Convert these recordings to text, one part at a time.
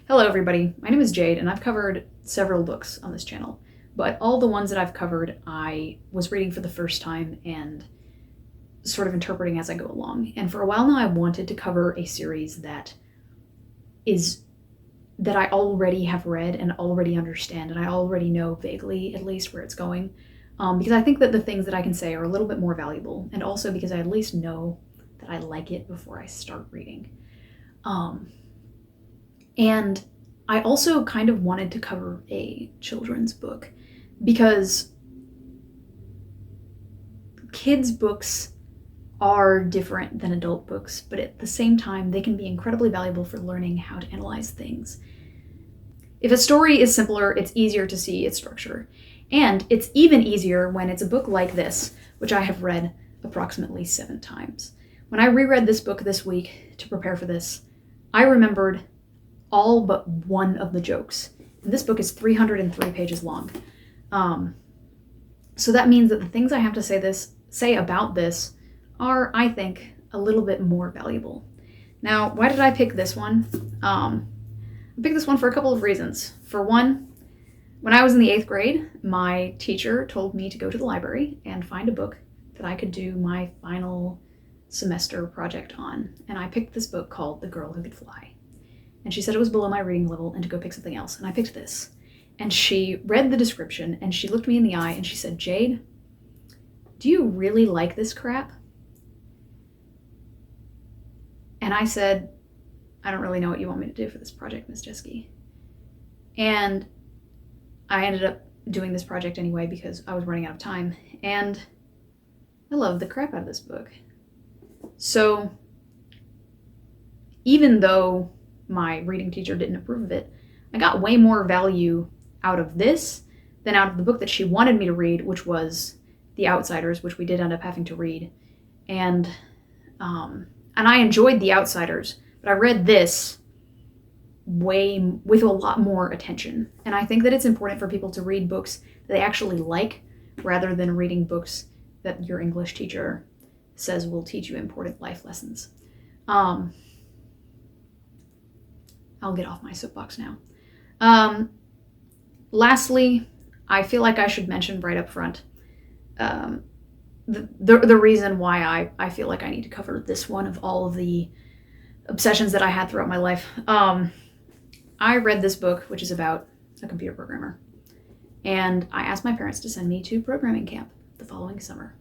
Hello everybody, my name is Jade and I've covered several books on this channel, but all the ones that I've covered I was reading for the first time and sort of interpreting as I go along. And for a while now I wanted to cover a series that I already have read and already understand, and I already know vaguely at least where it's going, because I think that the things that I can say are a little bit more valuable, and also because I at least know that I like it before I start reading. And I also kind of wanted to cover a children's book because kids' books are different than adult books, but at the same time, they can be incredibly valuable for learning how to analyze things. If a story is simpler, it's easier to see its structure. And it's even easier when it's a book like this, which I have read approximately 7 times. When I reread this book this week to prepare for this, I remembered all but one of the jokes. And this book is 303 pages long. So that means that the things I have to say about this are, I think, a little bit more valuable. Now, why did I pick this one? I picked this one for a couple of reasons. For one, when I was in the 8th grade, my teacher told me to go to the library and find a book that I could do my final semester project on. And I picked this book called The Girl Who Could Fly. And she said it was below my reading level and to go pick something else. And I picked this. And she read the description and she looked me in the eye and she said, "Jade, do you really like this crap?" And I said, "I don't really know what you want me to do for this project, Miss Jeske." And I ended up doing this project anyway because I was running out of time. And I love the crap out of this book. So even though my reading teacher didn't approve of it, I got way more value out of this than out of the book that she wanted me to read, which was The Outsiders, which we did end up having to read. And I enjoyed The Outsiders, but I read this with a lot more attention. And I think that it's important for people to read books that they actually like, rather than reading books that your English teacher says will teach you important life lessons. I'll get off my soapbox now. Lastly, I feel like I should mention right up front the reason why I feel like I need to cover this one of all of the obsessions that I had throughout my life. I read this book, which is about a computer programmer, and I asked my parents to send me to programming camp the following summer.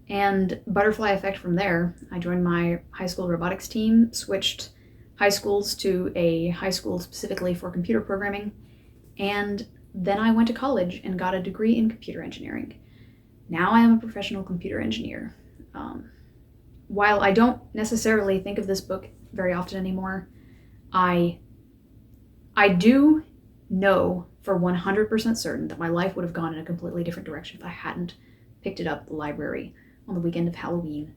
And butterfly effect from there, I joined my high school robotics team, switched high schools to a high school specifically for computer programming, and then I went to college and got a degree in computer engineering. Now I am a professional computer engineer. While I don't necessarily think of this book very often anymore, I do know for 100% certain that my life would have gone in a completely different direction if I hadn't picked it up at the library on the weekend of Halloween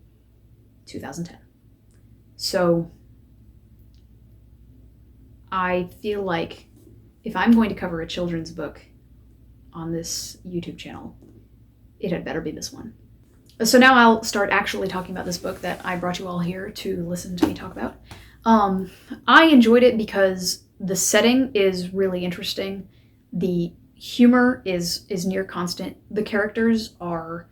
2010. So I feel like if I'm going to cover a children's book on this YouTube channel, it had better be this one. So now I'll start actually talking about this book that I brought you all here to listen to me talk about. I enjoyed it because the setting is really interesting. The humor is near constant. The characters are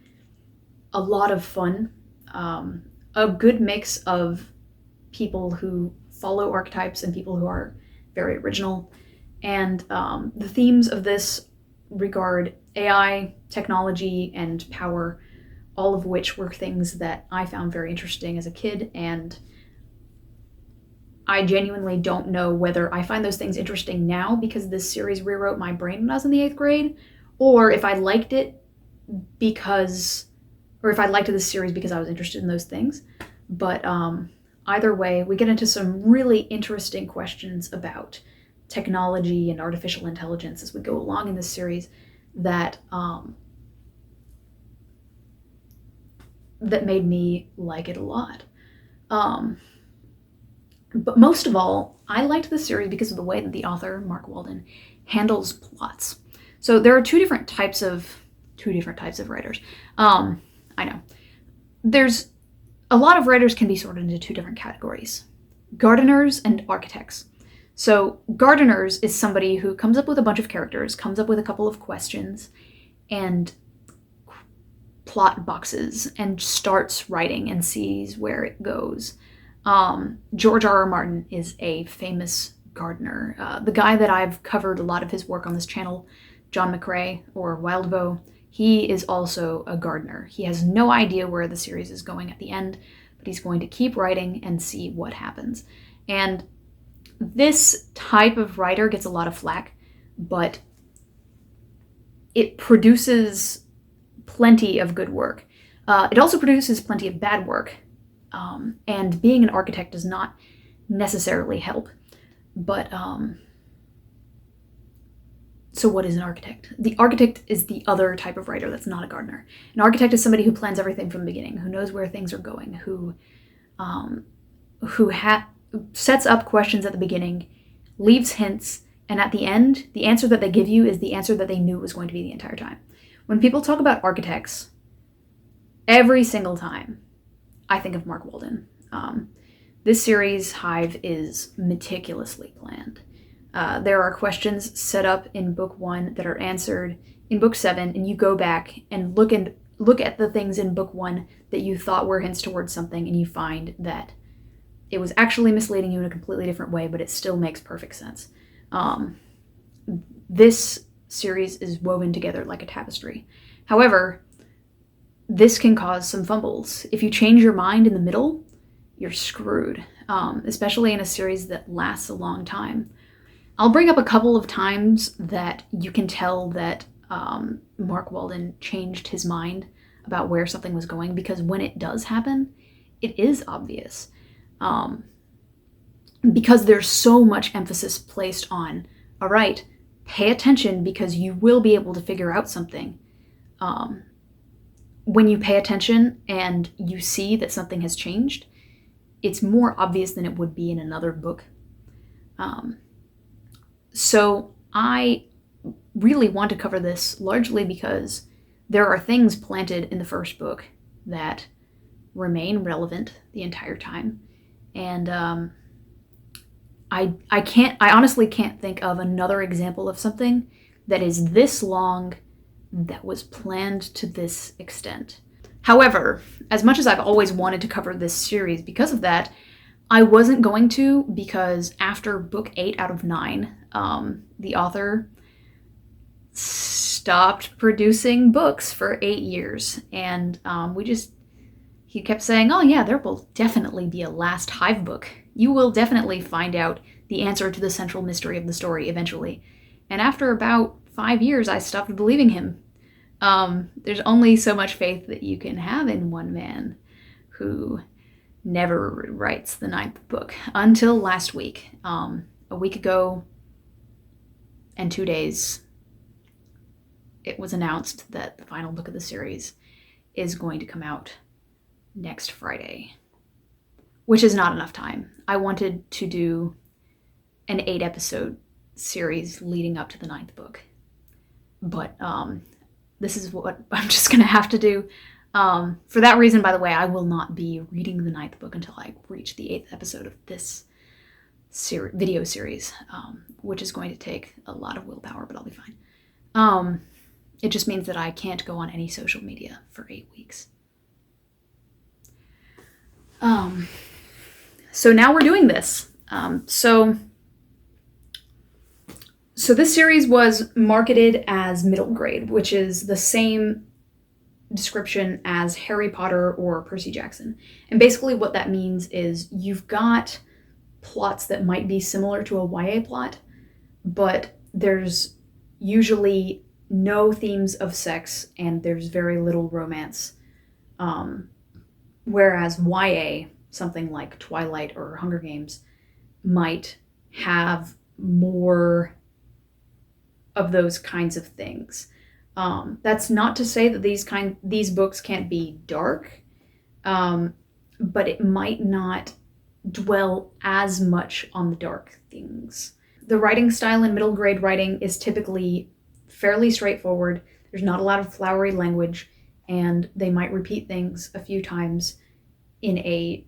a lot of fun. A good mix of people who follow archetypes and people who are very original. And the themes of this regard AI, technology, and power, all of which were things that I found very interesting as a kid, and I genuinely don't know whether I find those things interesting now because this series rewrote my brain when I was in the 8th grade, or if I liked it if I liked this series because I was interested in those things. But either way, we get into some really interesting questions about technology and artificial intelligence as we go along in this series that made me like it a lot. But most of all, I liked this series because of the way that the author, Mark Walden, handles plots. So there are two different types of writers. I know. There's a lot of writers can be sorted into 2 different categories: gardeners and architects. So Gardeners is somebody who comes up with a bunch of characters, comes up with a couple of questions, and plot boxes, and starts writing and sees where it goes. George R.R. Martin is a famous gardener. The guy that I've covered a lot of his work on this channel, John McCrae, or Wildbow, he is also a gardener. He has no idea where the series is going at the end, but he's going to keep writing and see what happens. And this type of writer gets a lot of flack, but it produces plenty of good work. It also produces plenty of bad work, and being an architect does not necessarily help. But, so what is an architect? The architect is the other type of writer that's not a gardener. An architect is somebody who plans everything from the beginning, who knows where things are going, who sets up questions at the beginning, leaves hints, and at the end, the answer that they give you is the answer that they knew was going to be the entire time. When people talk about architects, every single time, I think of Mark Walden. This series, Hive, is meticulously planned. There are questions set up in book 1 that are answered in book 7, and you go back and look at the things in book 1 that you thought were hints towards something, and you find that it was actually misleading you in a completely different way, but it still makes perfect sense. This series is woven together like a tapestry. However, this can cause some fumbles. If you change your mind in the middle, you're screwed, especially in a series that lasts a long time. I'll bring up a couple of times that you can tell that Mark Walden changed his mind about where something was going, because when it does happen, it is obvious. Because there's so much emphasis placed on, all right, pay attention because you will be able to figure out something. When you pay attention and you see that something has changed, it's more obvious than it would be in another book. So I really want to cover this largely because there are things planted in the first book that remain relevant the entire time. And I honestly can't think of another example of something that is this long that was planned to this extent. However, as much as I've always wanted to cover this series because of that, I wasn't going to, because after book 8 out of 9, the author stopped producing books for 8 years. And he kept saying, oh yeah, there will definitely be a last Hive book. You will definitely find out the answer to the central mystery of the story eventually. And after about 5 years, I stopped believing him. There's only so much faith that you can have in one man who never writes the 9th book. Until last week. A week ago and 2 days, it was announced that the final book of the series is going to come out next Friday, which is not enough time. I wanted to do an 8-episode series leading up to the 9th book, but this is what I'm just gonna have to do. For that reason, by the way, I will not be reading the 9th book until I reach the 8th episode of this video series, which is going to take a lot of willpower, but I'll be fine. It just means that I can't go on any social media for 8 weeks. So now we're doing this. So this series was marketed as middle grade, which is the same description as Harry Potter or Percy Jackson. And basically what that means is you've got plots that might be similar to a YA plot, but there's usually no themes of sex and there's very little romance. Whereas YA, something like Twilight or Hunger Games, might have more of those kinds of things. That's not to say that these books can't be dark, but it might not dwell as much on the dark things. The writing style in middle grade writing is typically fairly straightforward. There's not a lot of flowery language, and they might repeat things a few times in a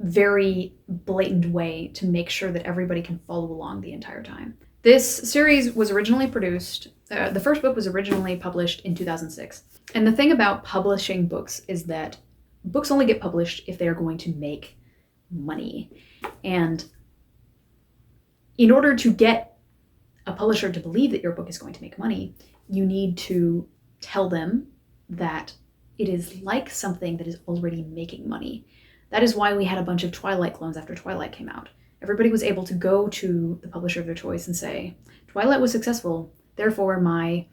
very blatant way to make sure that everybody can follow along the entire time. This series was originally produced, the first book was originally published in 2006. And the thing about publishing books is that books only get published if they are going to make money. And in order to get a publisher to believe that your book is going to make money, you need to tell them that it is like something that is already making money. That is why we had a bunch of Twilight clones after Twilight came out. Everybody was able to go to the publisher of their choice and say, Twilight was successful, therefore my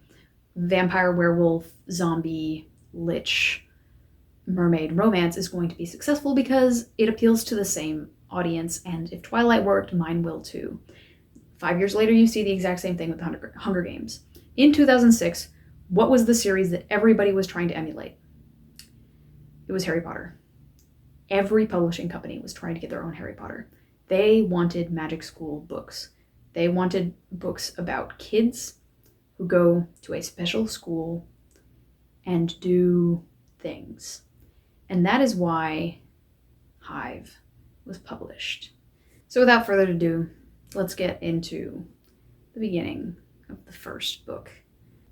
vampire, werewolf, zombie, lich, mermaid romance is going to be successful because it appeals to the same audience, and if Twilight worked, mine will too. 5 years later, you see the exact same thing with the Hunger Games. In 2006, what was the series that everybody was trying to emulate? It was Harry Potter. Every publishing company was trying to get their own Harry Potter. They wanted magic school books. They wanted books about kids who go to a special school and do things. And that is why HIVE was published. So without further ado, let's get into the beginning of the first book.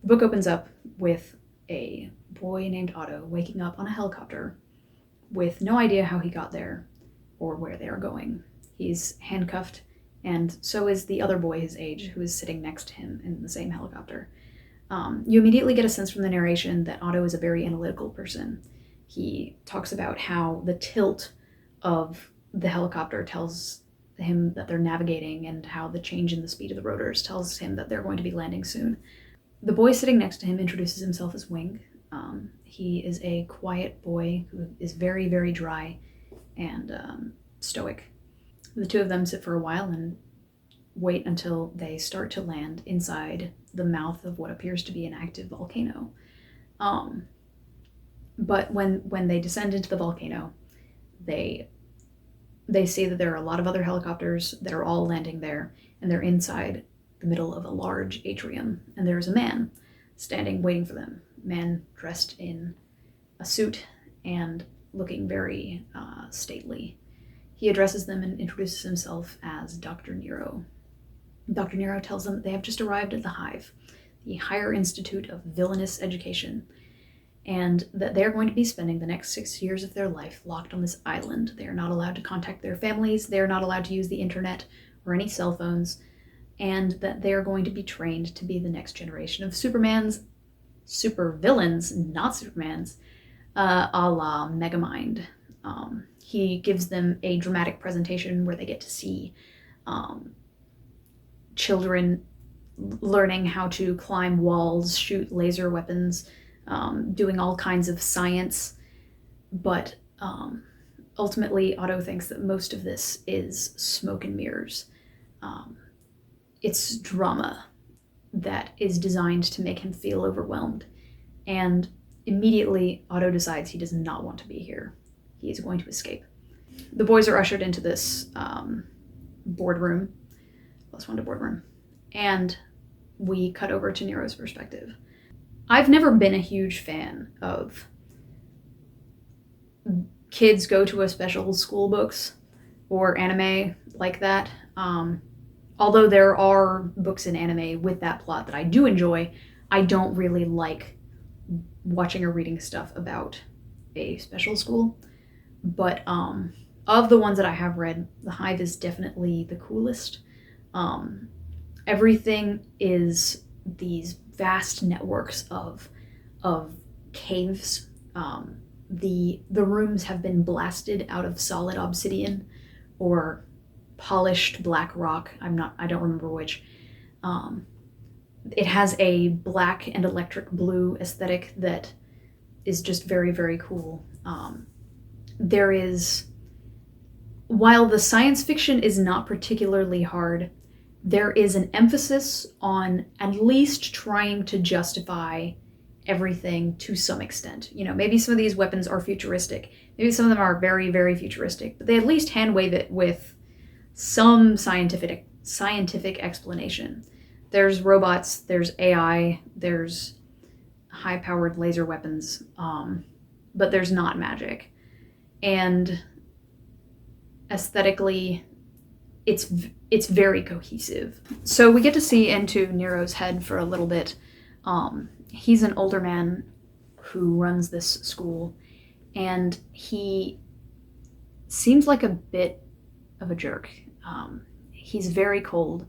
The book opens up with a boy named Otto waking up on a helicopter with no idea how he got there or where they are going. He's handcuffed, and so is the other boy his age who is sitting next to him in the same helicopter. You immediately get a sense from the narration that Otto is a very analytical person. He talks about how the tilt of the helicopter tells him that they're navigating, and how the change in the speed of the rotors tells him that they're going to be landing soon. The boy sitting next to him introduces himself as Wing. He is a quiet boy who is very, very dry and stoic. The two of them sit for a while and wait until they start to land inside the mouth of what appears to be an active volcano. But when they descend into the volcano, they see that there are a lot of other helicopters that are all landing there, and they're inside the middle of a large atrium, and there's a man standing waiting for them. A man dressed in a suit and looking very stately. He addresses them and introduces himself as Dr. Nero. Dr. Nero tells them that they have just arrived at the HIVE, the Higher Institute of Villainous Education, and that they're going to be spending the next 6 years of their life locked on this island. They are not allowed to contact their families, they are not allowed to use the internet or any cell phones, and that they are going to be trained to be the next generation of super villains, not Supermans, a la Megamind. He gives them a dramatic presentation where they get to see children learning how to climb walls, shoot laser weapons, doing all kinds of science. But ultimately, Otto thinks that most of this is smoke and mirrors. It's drama that is designed to make him feel overwhelmed. And immediately, Otto decides he does not want to be here. He is going to escape. The boys are ushered into this boardroom, +1 to boardroom, and we cut over to Nero's perspective. I've never been a huge fan of kids go to a special school books or anime like that. Although there are books in anime with that plot that I do enjoy, I don't really like watching or reading stuff about a special school. But of the ones that I have read, the HIVE is definitely the coolest. Everything is these vast networks of caves. The rooms have been blasted out of solid obsidian or polished black rock. I don't remember which. It has a black and electric blue aesthetic that is just very, very cool. There is, while the science fiction is not particularly hard, there is an emphasis on at least trying to justify everything to some extent. You know, maybe some of these weapons are futuristic. Maybe some of them are very, very futuristic, but they at least hand wave it with some scientific explanation. There's robots, there's AI, there's high-powered laser weapons, but there's not magic. And aesthetically, it's very cohesive. So we get to see into Nero's head for a little bit. He's an older man who runs this school, and he seems like a bit of a jerk. He's very cold.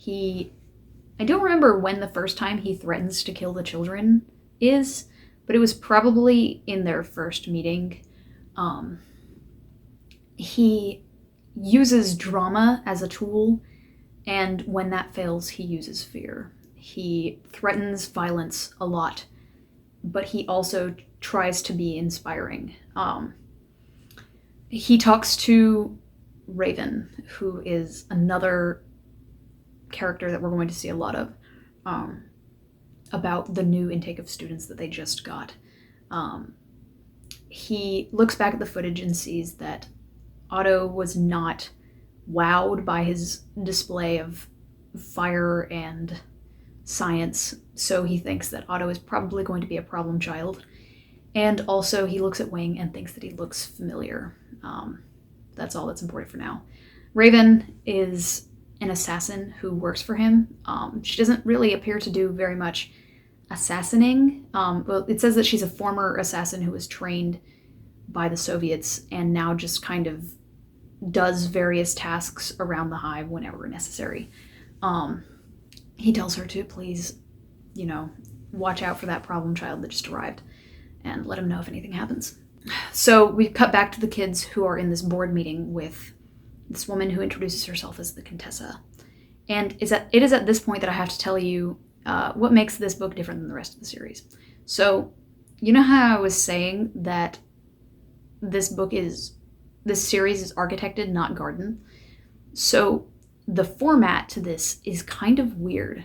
I don't remember when the first time he threatens to kill the children is, but it was probably in their first meeting. He uses drama as a tool, and when that fails, he uses fear. He threatens violence a lot, but he also tries to be inspiring. He talks to Raven, who is another character that we're going to see a lot of, about the new intake of students that they just got. He looks back at the footage and sees that Otto was not wowed by his display of fire and science, so he thinks that Otto is probably going to be a problem child. And also he looks at Wing and thinks that he looks familiar. That's all that's important for now. Raven is an assassin who works for him. She doesn't really appear to do very much assassinating. Well, it says that she's a former assassin who was trained by the Soviets and now just kind of does various tasks around the Hive whenever necessary. He tells her to please, watch out for that problem child that just arrived and let him know if anything happens. So we cut back to the kids who are in this board meeting with this woman who introduces herself as the Contessa. And it is at this point that I have to tell you what makes this book different than the rest of the series. So, you know how I was saying that this series is architected, not garden? So the format to this is kind of weird.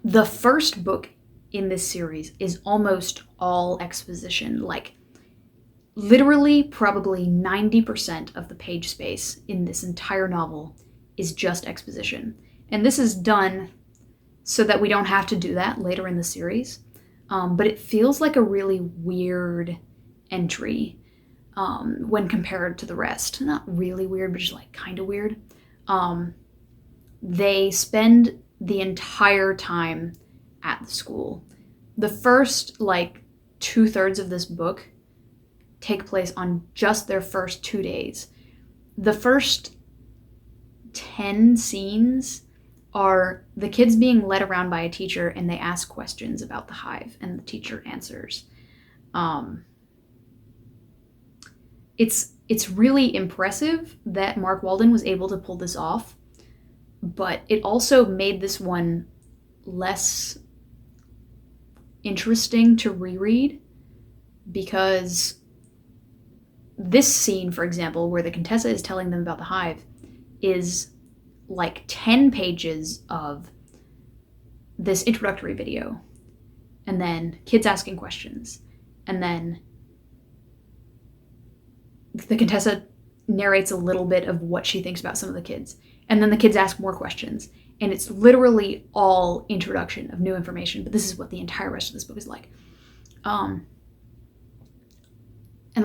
The first book in this series is almost all exposition. Like, literally, probably 90% of the page space in this entire novel is just exposition. And this is done so that we don't have to do that later in the series. But it feels like a really weird entry when compared to the rest. Not really weird, but just like kind of weird. They spend the entire time at the school. The first, 2/3 of this book take place on just their first 2 days. The first 10 scenes are the kids being led around by a teacher and they ask questions about the Hive and the teacher answers. It's really impressive that Mark Walden was able to pull this off, but it also made this one less interesting to reread, because this scene, for example, where the Contessa is telling them about the Hive, is 10 pages of this introductory video, and then kids asking questions, and then the Contessa narrates a little bit of what she thinks about some of the kids, and then the kids ask more questions, and it's literally all introduction of new information, but this is what the entire rest of this book is like. And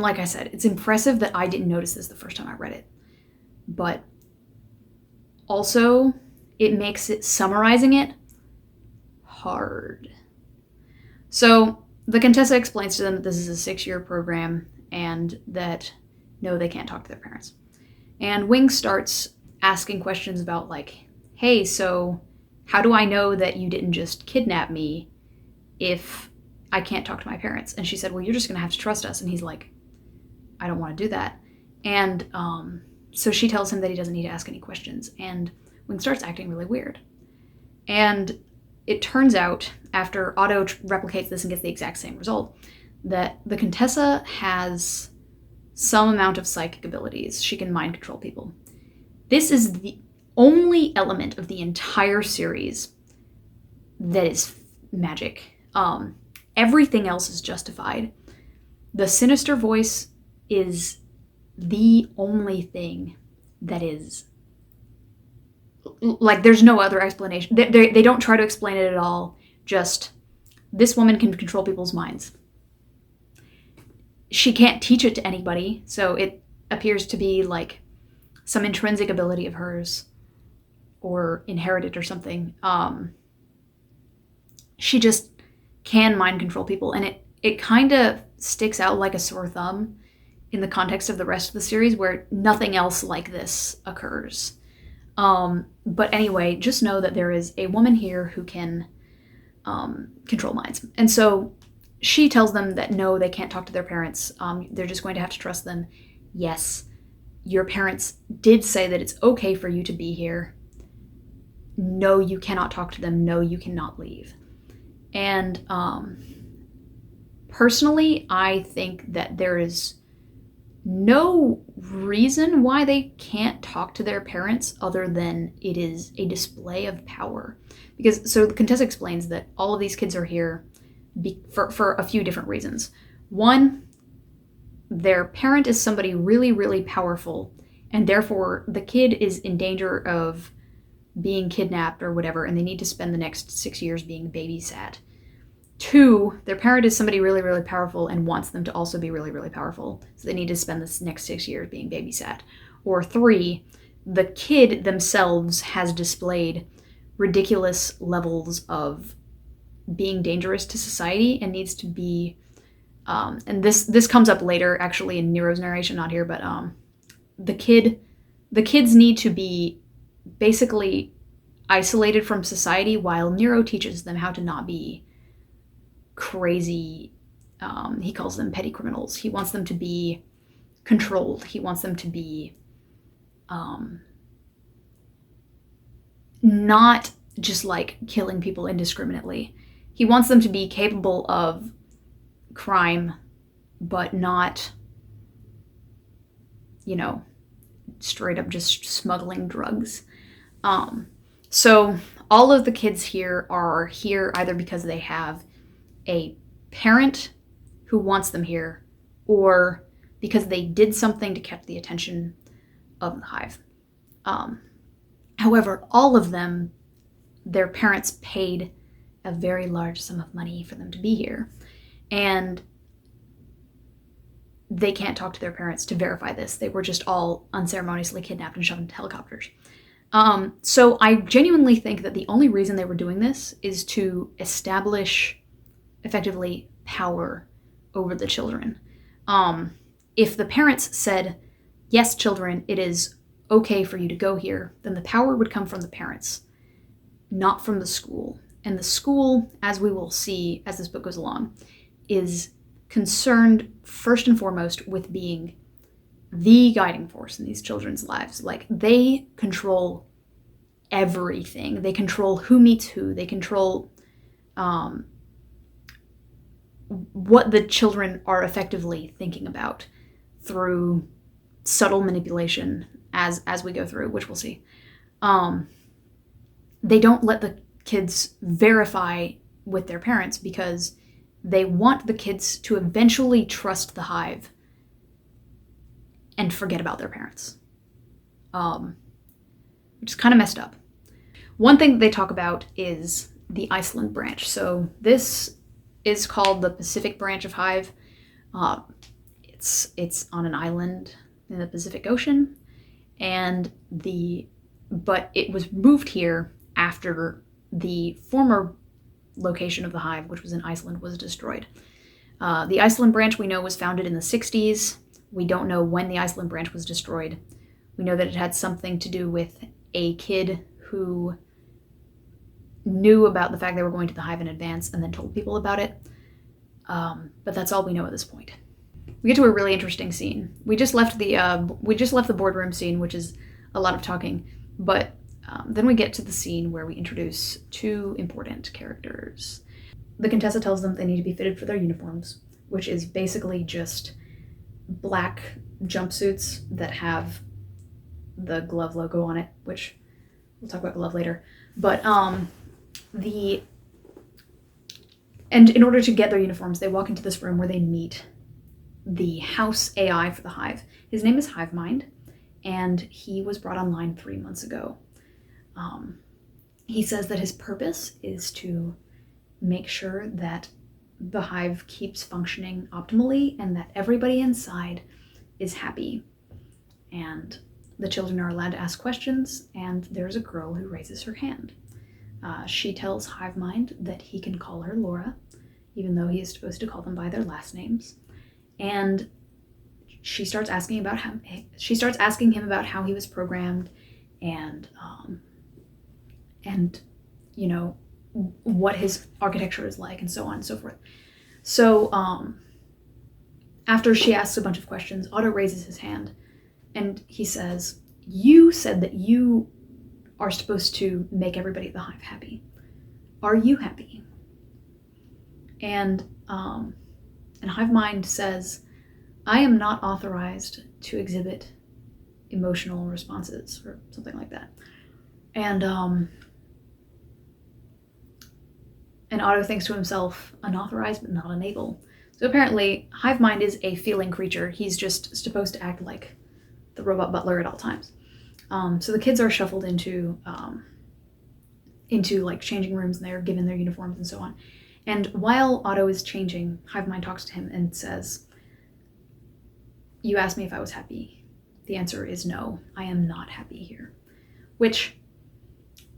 like I said, it's impressive that I didn't notice this the first time I read it, but also it makes it, summarizing it, hard. So the Contessa explains to them that this is a 6-year program and that no, they can't talk to their parents. And Wing starts asking questions about hey, so how do I know that you didn't just kidnap me if I can't talk to my parents? And she said, well, you're just gonna have to trust us. And he's like, I don't want to do that. And so she tells him that he doesn't need to ask any questions. And Wing starts acting really weird. And it turns out, after Otto replicates this and gets the exact same result, that the Contessa has some amount of psychic abilities. She can mind control people. This is the only element of the entire series that is magic. Everything else is justified. The sinister voice is the only thing that is there's no other explanation. They don't try to explain it at all. Just, this woman can control people's minds. she can't teach it to anybody, so it appears to be like some intrinsic ability of hers or inherited or something. She just can mind control people, and it kind of sticks out like a sore thumb in the context of the rest of the series where nothing else like this occurs. But anyway, just know that there is a woman here who can control minds. And so she tells them that no, they can't talk to their parents. They're just going to have to trust them. Yes, your parents did say that it's okay for you to be here. No, you cannot talk to them. No, you cannot leave. And personally, I think that there is no reason why they can't talk to their parents other than it is a display of power. Because, so the Contessa explains that all of these kids are here for a few different reasons. One, their parent is somebody really, really powerful, and therefore the kid is in danger of being kidnapped or whatever, and they need to spend the next 6 years being babysat. Two, their parent is somebody really, really powerful and wants them to also be really, really powerful, so they need to spend this next 6 years being babysat. Or three, the kid themselves has displayed ridiculous levels of being dangerous to society and needs to be, and this comes up later actually in Nero's narration, not here, but the kids need to be basically isolated from society while Nero teaches them how to not be crazy. He calls them petty criminals. He wants them to be controlled. He wants them to be not just like killing people indiscriminately. He wants them to be capable of crime, but not, straight up just smuggling drugs. So all of the kids here are here either because they have a parent who wants them here, or because they did something to catch the attention of the Hive. However, all of them, their parents paid a very large sum of money for them to be here. And they can't talk to their parents to verify this. They were just all unceremoniously kidnapped and shoved into helicopters. So I genuinely think that the only reason they were doing this is to establish effectively power over the children. If the parents said, yes, children, it is okay for you to go here, then the power would come from the parents, not from the school. And the school, as we will see as this book goes along, is concerned first and foremost with being the guiding force in these children's lives. Like, they control everything. They control who meets who. They control what the children are effectively thinking about through subtle manipulation as we go through, which we'll see. They don't let the kids verify with their parents because they want the kids to eventually trust the Hive and forget about their parents, which is kind of messed up. One thing that they talk about is the Iceland branch. So this is called the Pacific branch of Hive. It's on an island in the Pacific Ocean, but it was moved here after the former location of the Hive, which was in Iceland, was destroyed. The Iceland branch we know was founded in the 60s. We don't know when the Iceland branch was destroyed. We know that it had something to do with a kid who knew about the fact they were going to the Hive in advance and then told people about it. But that's all we know at this point. We get to a really interesting scene. We just left the boardroom scene, which is a lot of talking, but then we get to the scene where we introduce two important characters. The Contessa tells them they need to be fitted for their uniforms, which is basically just black jumpsuits that have the glove logo on it, which we'll talk about glove later. But and in order to get their uniforms, they walk into this room where they meet the house AI for the Hive. His name is HiveMind, and he was brought online 3 months ago. He says that his purpose is to make sure that the hive keeps functioning optimally and that everybody inside is happy. And the children are allowed to ask questions, and there's a girl who raises her hand. She tells Hive Mind that he can call her Laura, even though he is supposed to call them by their last names. And she starts asking him about how he was programmed, and you know, what his architecture is like, and so on and so forth. So after she asks a bunch of questions, Otto raises his hand and he says, "You said that you are supposed to make everybody at the hive happy. Are you happy?" And Hive Mind says, "I am not authorized to exhibit emotional responses," or something like that. And Otto thinks to himself, unauthorized but not unable. So apparently, Hive Mind is a feeling creature. He's just supposed to act like the robot butler at all times. So the kids are shuffled into like changing rooms, and they're given their uniforms and so on. And while Otto is changing, Hive Mind talks to him and says, "You asked me if I was happy. The answer is no, I am not happy here." Which,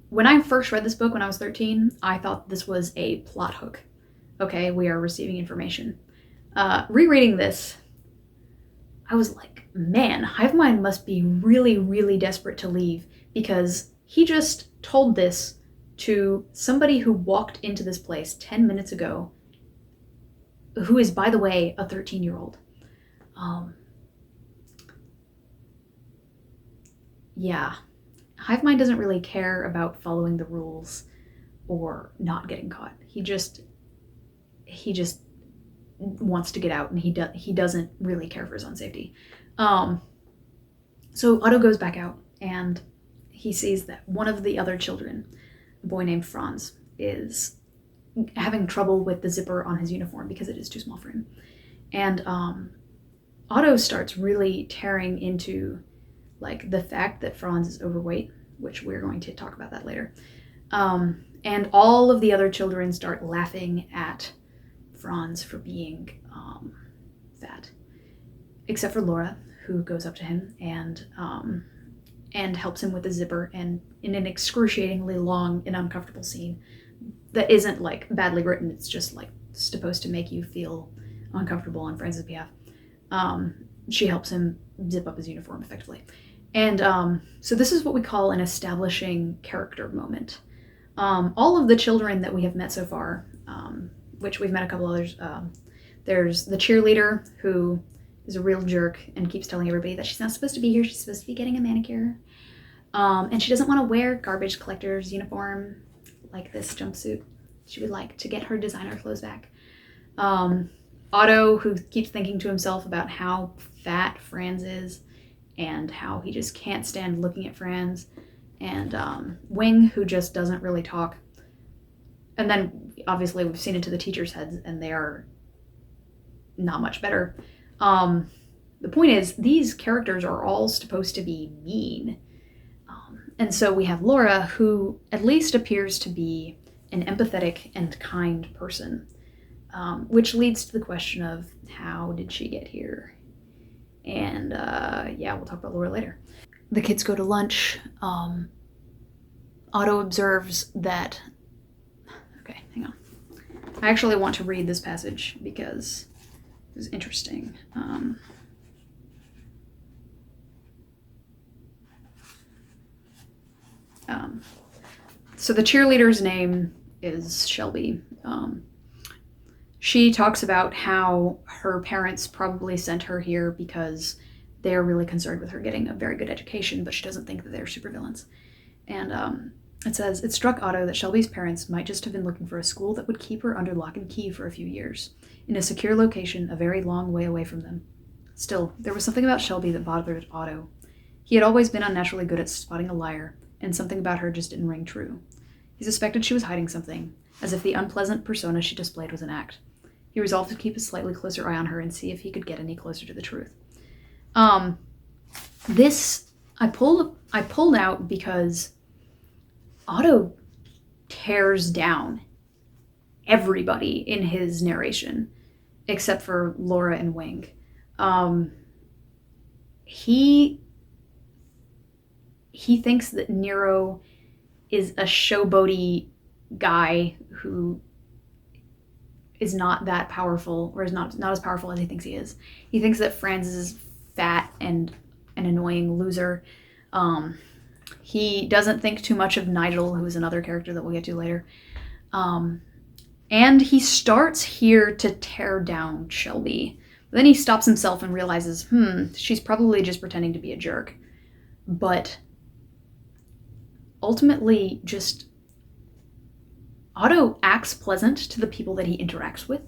when I first read this book when I was 13, I thought this was a plot hook. Okay, we are receiving information. Rereading this, I was like, man, Hive Mind must be really, really desperate to leave, because he just told this to somebody who walked into this place 10 minutes ago, who is, by the way, a 13-year-old. Yeah. Hive Mind doesn't really care about following the rules or not getting caught. He just wants to get out, and he doesn't really care for his own safety. So Otto goes back out, and he sees that one of the other children, a boy named Franz, is having trouble with the zipper on his uniform because it is too small for him. And Otto starts really tearing into like the fact that Franz is overweight, which we're going to talk about that later. And all of the other children start laughing at Franz for being fat, except for Laura, who goes up to him and helps him with the zipper, and in an excruciatingly long and uncomfortable scene that isn't like badly written. It's just like supposed to make you feel uncomfortable on Franz's behalf. She helps him zip up his uniform effectively. And so this is what we call an establishing character moment. All of the children that we have met so far, which we've met a couple others, there's the cheerleader, who is a real jerk and keeps telling everybody that she's not supposed to be here, she's supposed to be getting a manicure. And she doesn't want to wear garbage collector's uniform like this jumpsuit. She would like to get her designer clothes back. Otto, who keeps thinking to himself about how fat Franz is and how he just can't stand looking at Franz. And Wing, who just doesn't really talk. And then, obviously, we've seen into the teachers' heads, and they are not much better. The point is, these characters are all supposed to be mean. And so we have Laura, who at least appears to be an empathetic and kind person, which leads to the question of, how did she get here? And yeah, we'll talk about Laura later. The kids go to lunch. Otto observes that... Okay, hang on. I actually want to read this passage because it was interesting. So the cheerleader's name is Shelby. She talks about how her parents probably sent her here because they're really concerned with her getting a very good education, but she doesn't think that they're supervillains. And it says, it struck Otto that Shelby's parents might just have been looking for a school that would keep her under lock and key for a few years, in a secure location a very long way away from them. Still, there was something about Shelby that bothered Otto. He had always been unnaturally good at spotting a liar, and something about her just didn't ring true. He suspected she was hiding something, as if the unpleasant persona she displayed was an act. He resolved to keep a slightly closer eye on her and see if he could get any closer to the truth. This I pulled out because Otto tears down everybody in his narration, except for Laura and Wing. He thinks that Nero is a showboaty guy who is not that powerful, or is not as powerful as he thinks he is. He thinks that Franz is fat and an annoying loser. He doesn't think too much of Nigel, who is another character that we'll get to later. And he starts here to tear down Shelby. But then he stops himself and realizes, she's probably just pretending to be a jerk. But ultimately, just Otto acts pleasant to the people that he interacts with,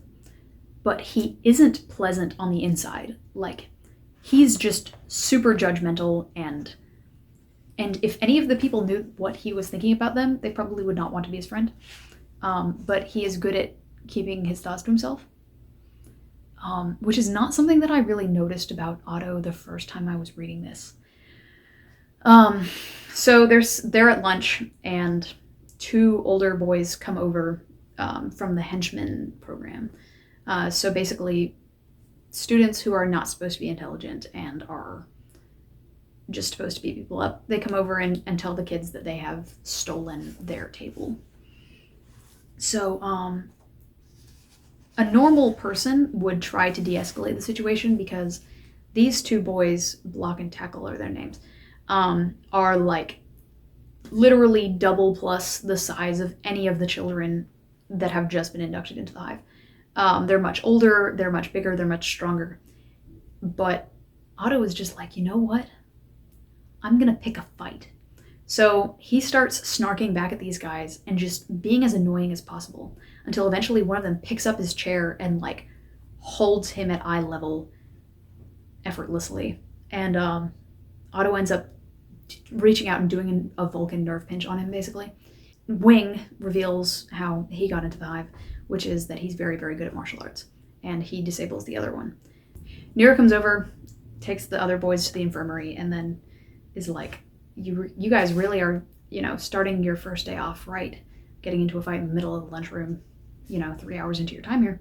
but he isn't pleasant on the inside. Like, he's just super judgmental, and if any of the people knew what he was thinking about them, they probably would not want to be his friend. But he is good at keeping his thoughts to himself, which is not something that I really noticed about Otto the first time I was reading this. So they're at lunch, and two older boys come over from the henchman program. So basically, students who are not supposed to be intelligent and are just supposed to beat people up, they come over and tell the kids that they have stolen their table. So a normal person would try to de-escalate the situation, because these two boys, Block and Tackle are their names, are like literally double plus the size of any of the children that have just been inducted into the Hive. They're much older, they're much bigger, they're much stronger. But Otto is just like, you know what? I'm gonna pick a fight. So he starts snarking back at these guys and just being as annoying as possible, until eventually one of them picks up his chair and like holds him at eye level effortlessly. And Otto ends up reaching out and doing a Vulcan nerve pinch on him, basically. Wing reveals how he got into the Hive, which is that he's very, very good at martial arts, and he disables the other one. Nero comes over, takes the other boys to the infirmary, and then is like, you guys really are, starting your first day off right, getting into a fight in the middle of the lunchroom, 3 hours into your time here.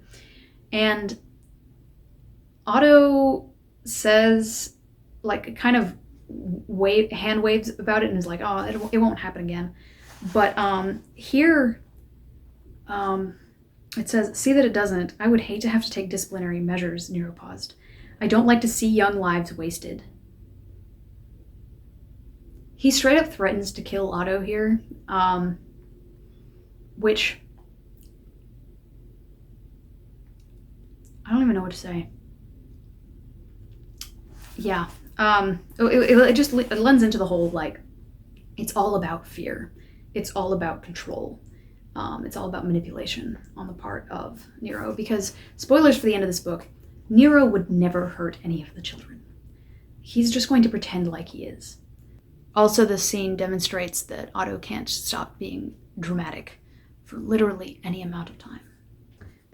And Otto says, like, kind of hand waves about it and is like, oh, it won't happen again. But here it says, see that it doesn't. I would hate to have to take disciplinary measures, Nero paused. I don't like to see young lives wasted. He straight up threatens to kill Otto here, which I don't even know what to say. Yeah. It lends into the whole, like, it's all about fear. It's all about control. It's all about manipulation on the part of Nero, because, spoilers for the end of this book, Nero would never hurt any of the children. He's just going to pretend like he is. Also, this scene demonstrates that Otto can't stop being dramatic for literally any amount of time.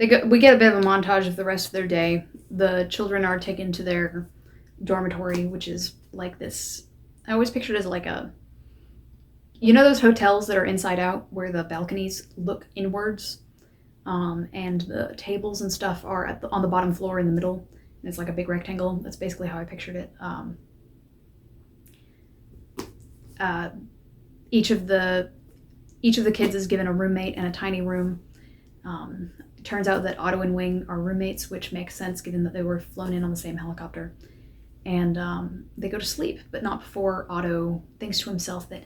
We get a bit of a montage of the rest of their day. The children are taken to their dormitory, which is like this, I always pictured it as like those hotels that are inside out where the balconies look inwards, and the tables and stuff are on the bottom floor in the middle, and it's like a big rectangle. That's basically how I pictured it. Each of the kids is given a roommate and a tiny room. It turns out that Otto and Wing are roommates, which makes sense given that they were flown in on the same helicopter. And they go to sleep, but not before Otto thinks to himself that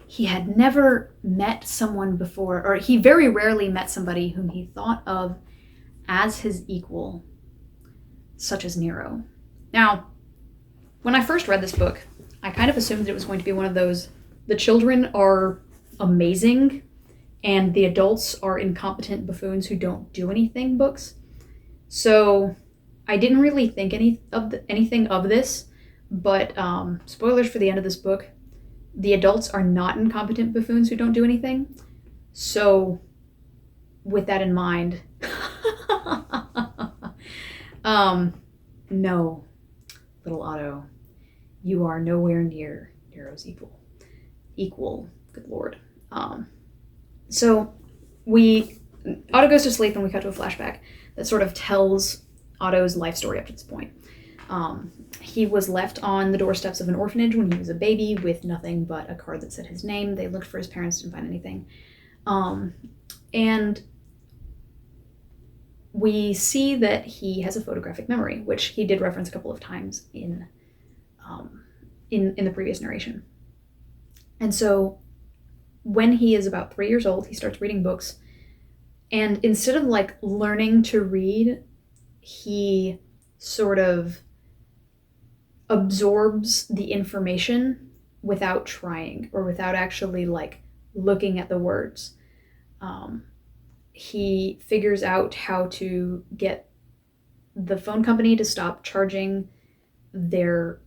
he had never met someone before, or he very rarely met somebody whom he thought of as his equal, such as Nero. Now, when I first read this book, I kind of assumed that it was going to be one of those, the children are amazing and the adults are incompetent buffoons who don't do anything books. So I didn't really think anything of this, but spoilers for the end of this book, the adults are not incompetent buffoons who don't do anything. So with that in mind, no, little Otto, you are nowhere near Nero's equal. Good Lord. So we Otto goes to sleep and we cut to a flashback that sort of tells Otto's life story up to this point. He was left on the doorsteps of an orphanage when he was a baby with nothing but a card that said his name. They looked for his parents, didn't find anything. And we see that he has a photographic memory, which he did reference a couple of times in the previous narration. And so when he is about 3 years old, he starts reading books. And instead of like learning to read, he sort of absorbs the information without trying or without actually like looking at the words. He figures out how to get the phone company to stop charging their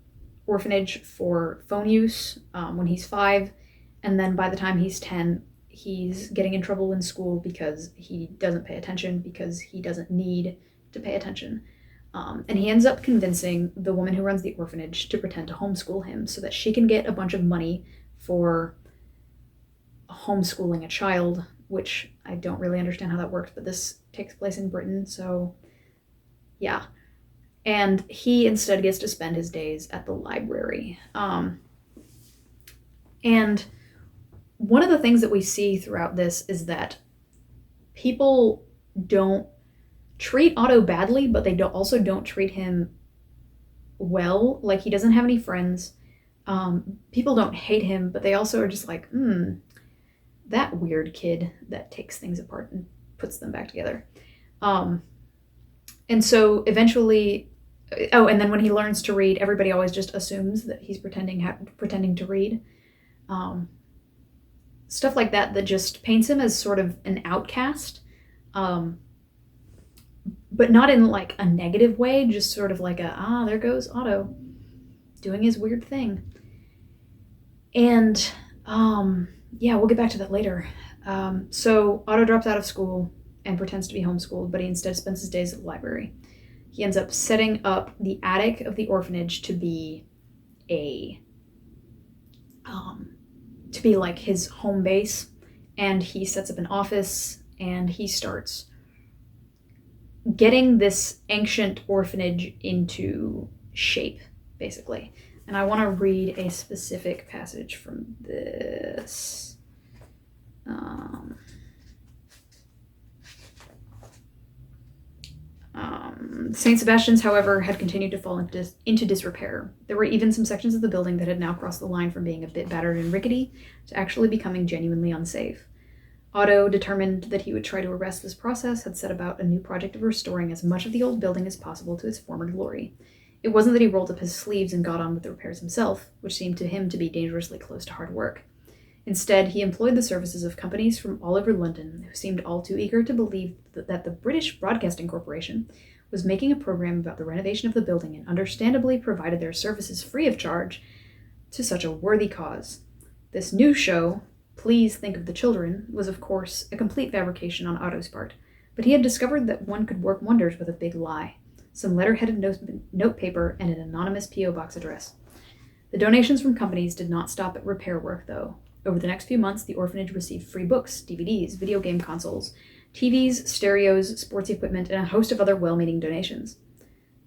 orphanage for phone use when he's 5. And then by the time he's 10, he's getting in trouble in school because he doesn't pay attention, because he doesn't need to pay attention. And he ends up convincing the woman who runs the orphanage to pretend to homeschool him so that she can get a bunch of money for homeschooling a child, which I don't really understand how that works, but this takes place in Britain, so yeah. And he instead gets to spend his days at the library. And one of the things that we see throughout this is that people don't treat Otto badly, but they also don't treat him well. Like, he doesn't have any friends. People don't hate him, but they also are just like, that weird kid that takes things apart and puts them back together. And so eventually, and then when he learns to read, everybody always just assumes that he's pretending to read. Stuff like that just paints him as sort of an outcast. But not in like a negative way, just sort of like there goes Otto doing his weird thing. And we'll get back to that later. So Otto drops out of school and pretends to be homeschooled, but he instead spends his days at the library. He ends up setting up the attic of the orphanage to be like his home base, and he sets up an office, and he starts getting this ancient orphanage into shape, basically. And I want to read a specific passage from this. St. Sebastian's, however, had continued to fall into disrepair. There were even some sections of the building that had now crossed the line from being a bit battered and rickety to actually becoming genuinely unsafe. Otto, determined that he would try to arrest this process, had set about a new project of restoring as much of the old building as possible to its former glory. It wasn't that he rolled up his sleeves and got on with the repairs himself, which seemed to him to be dangerously close to hard work. Instead, he employed the services of companies from all over London who seemed all too eager to believe that the British Broadcasting Corporation was making a program about the renovation of the building and understandably provided their services free of charge to such a worthy cause. This new show, Please Think of the Children, was of course a complete fabrication on Otto's part, but he had discovered that one could work wonders with a big lie, some letter-headed notepaper, and an anonymous P.O. box address. The donations from companies did not stop at repair work, though. Over the next few months, the orphanage received free books, DVDs, video game consoles, TVs, stereos, sports equipment, and a host of other well-meaning donations.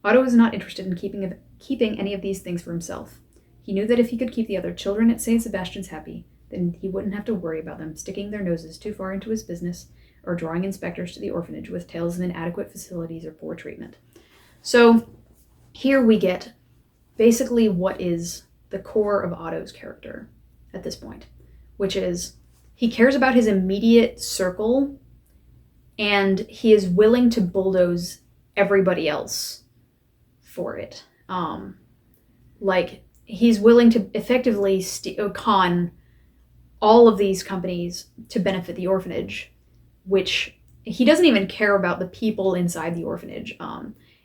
Otto was not interested in keeping any of these things for himself. He knew that if he could keep the other children at St. Sebastian's happy, then he wouldn't have to worry about them sticking their noses too far into his business or drawing inspectors to the orphanage with tales of inadequate facilities or poor treatment. So here we get basically what is the core of Otto's character at this point, which is he cares about his immediate circle and he is willing to bulldoze everybody else for it. He's willing to effectively con all of these companies to benefit the orphanage, which he doesn't even care about the people inside the orphanage.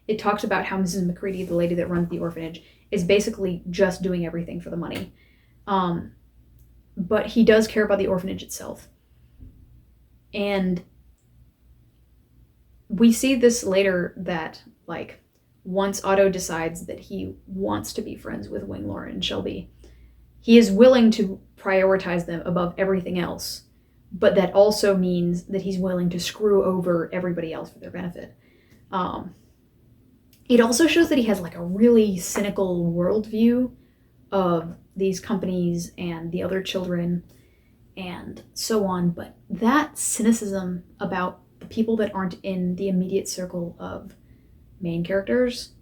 It talks about how Mrs. McCready, the lady that runs the orphanage, is basically just doing everything for the money. But he does care about the orphanage itself. And we see this later that, once Otto decides that he wants to be friends with Wing, Laura, and Shelby, he is willing to prioritize them above everything else but that also means that he's willing to screw over everybody else for their benefit. It also shows that he has like a really cynical worldview of these companies and the other children and so on, but that cynicism about the people that aren't in the immediate circle of main characters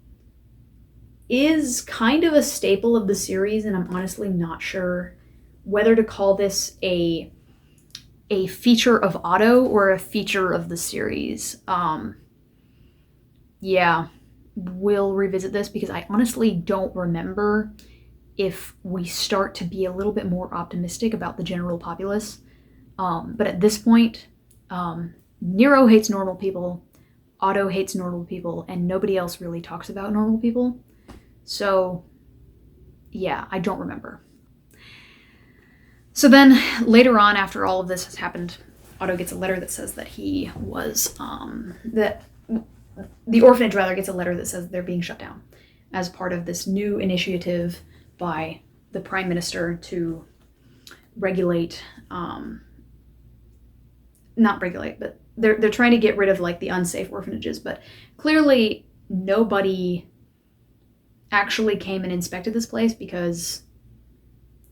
is kind of a staple of the series, and I'm honestly not sure whether to call this a feature of Otto or a feature of the series. Yeah, we'll revisit this because I honestly don't remember if we start to be a little bit more optimistic about the general populace. But at this point, Nero hates normal people, Otto hates normal people, and nobody else really talks about normal people. So, yeah, I don't remember. So then, later on, after all of this has happened, Otto gets a letter that says that he was, that the orphanage rather gets a letter that says they're being shut down as part of this new initiative by the Prime Minister to regulate, not regulate, but they're trying to get rid of like the unsafe orphanages, but clearly nobody actually came and inspected this place because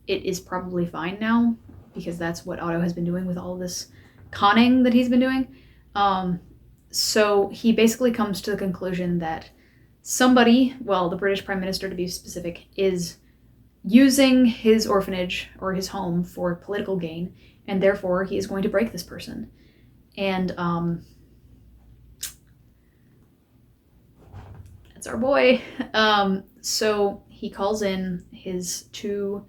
it is probably fine now, because that's what Otto has been doing with all of this conning that he's been doing. So he basically comes to the conclusion that somebody, well, the British Prime Minister to be specific, is using his orphanage or his home for political gain, and therefore he is going to break this person. And that's our boy. So he calls in his two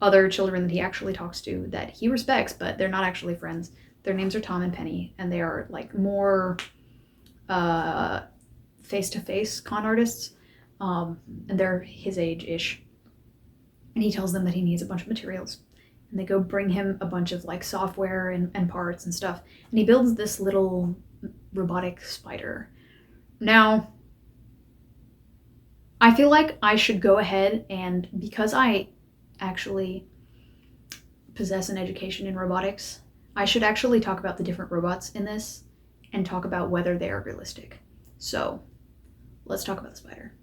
other children that he actually talks to that he respects, but they're not actually friends. Their names are Tom and Penny, and they are like more face-to-face con artists, and they're his age-ish. And he tells them that he needs a bunch of materials, and they go bring him a bunch of like software and parts and stuff, and he builds this little robotic spider. Now, I feel like I should go ahead and, because I actually possess an education in robotics, I should actually talk about the different robots in this and talk about whether they are realistic. So let's talk about the spider.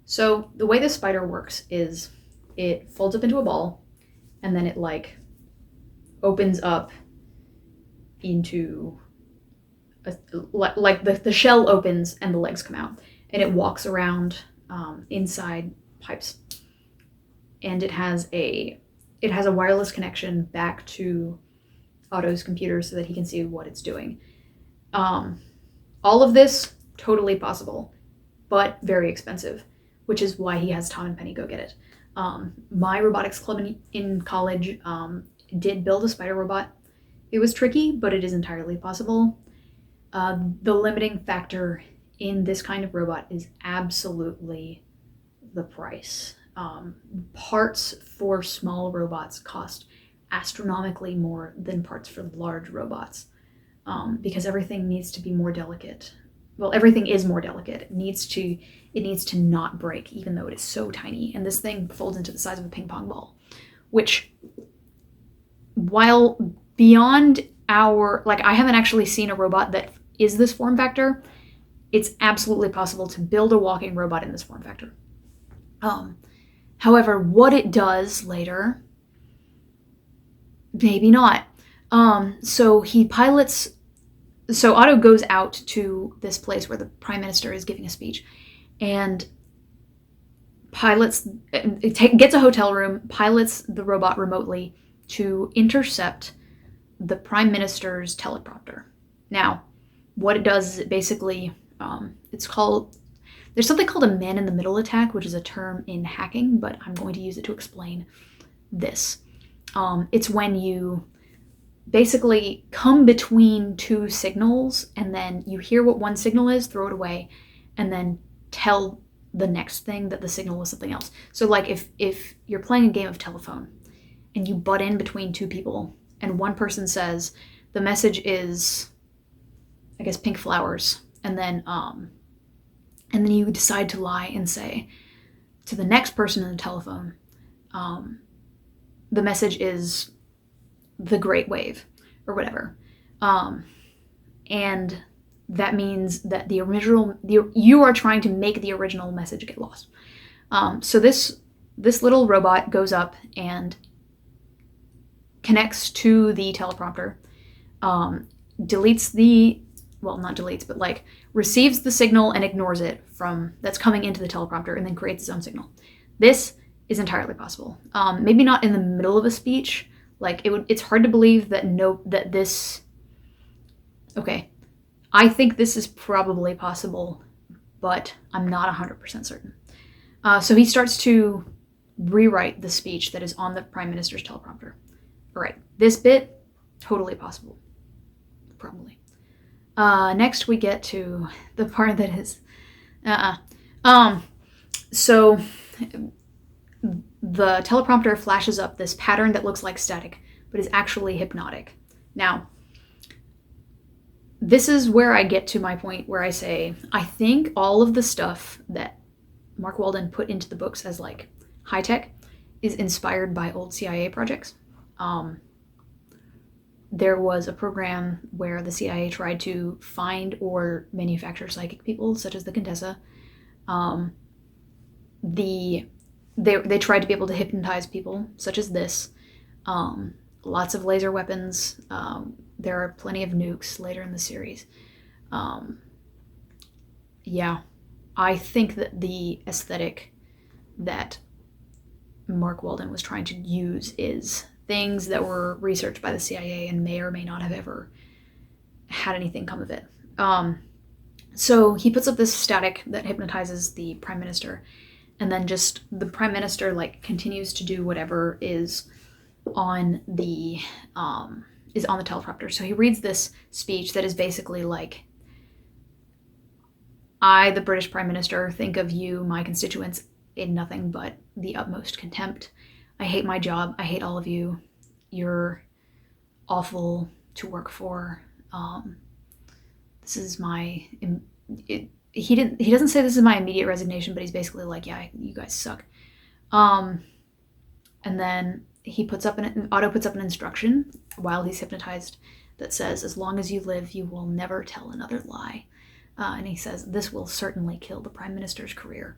So the way the spider works is it folds up into a ball, and then it like opens up into like the shell opens and the legs come out, and it walks around inside pipes, and it has a wireless connection back to Otto's computer so that he can see what it's doing. All of this totally possible, but very expensive, which is why he has Tom and Penny go get it. My robotics club in college did build a spider robot. It was tricky, but it is entirely possible. The limiting factor in this kind of robot is absolutely the price. Parts for small robots cost astronomically more than parts for large robots, because everything needs to be more delicate. Well, everything is more delicate. It needs to not break, even though it is so tiny. And this thing folds into the size of a ping pong ball, which, while beyond our, like, I haven't actually seen a robot that is this form factor. It's absolutely possible to build a walking robot in this form factor. However, what it does later, maybe not. So Otto goes out to this place where the Prime Minister is giving a speech, and gets a hotel room, pilots the robot remotely to intercept the Prime Minister's teleprompter. Now, what it does is it basically, there's something called a man-in-the-middle attack, which is a term in hacking, but I'm going to use it to explain this. It's when you basically come between two signals, and then you hear what one signal is, throw it away, and then tell the next thing that the signal was something else. So like if you're playing a game of telephone and you butt in between two people, and one person says the message is, I guess, pink flowers, and then you decide to lie and say to the next person on the telephone, the message is the Great Wave, or whatever. And that means that you are trying to make the original message get lost. So this little robot goes up and connects to the teleprompter, receives the signal and ignores it that's coming into the teleprompter, and then creates its own signal. This is entirely possible. Maybe not in the middle of a speech. Like it's hard to believe that this. Okay, I think this is probably possible, but I'm not 100% certain. So he starts to rewrite the speech that is on the Prime Minister's teleprompter. All right, this bit, totally possible. Probably. Next we get to the part that is... So the teleprompter flashes up this pattern that looks like static, but is actually hypnotic. Now, this is where I get to my point where I say, I think all of the stuff that Mark Walden put into the books as like high tech is inspired by old CIA projects. There was a program where the CIA tried to find or manufacture psychic people, such as the Contessa. They tried to be able to hypnotize people, such as this. Lots of laser weapons. There are plenty of nukes later in the series. Yeah, I think that the aesthetic that Mark Walden was trying to use is things that were researched by the CIA and may or may not have ever had anything come of it. So he puts up this static that hypnotizes the Prime Minister, and then just the Prime Minister like continues to do whatever is on the teleprompter. So he reads this speech that is basically like, I, the British Prime Minister, think of you, my constituents, in nothing but the utmost contempt. I hate my job. I hate all of you. You're awful to work for. This is my... He doesn't say this is my immediate resignation, but he's basically like, yeah, you guys suck. And then Otto puts up an instruction while he's hypnotized that says, as long as you live, you will never tell another lie. And he says, this will certainly kill the Prime Minister's career.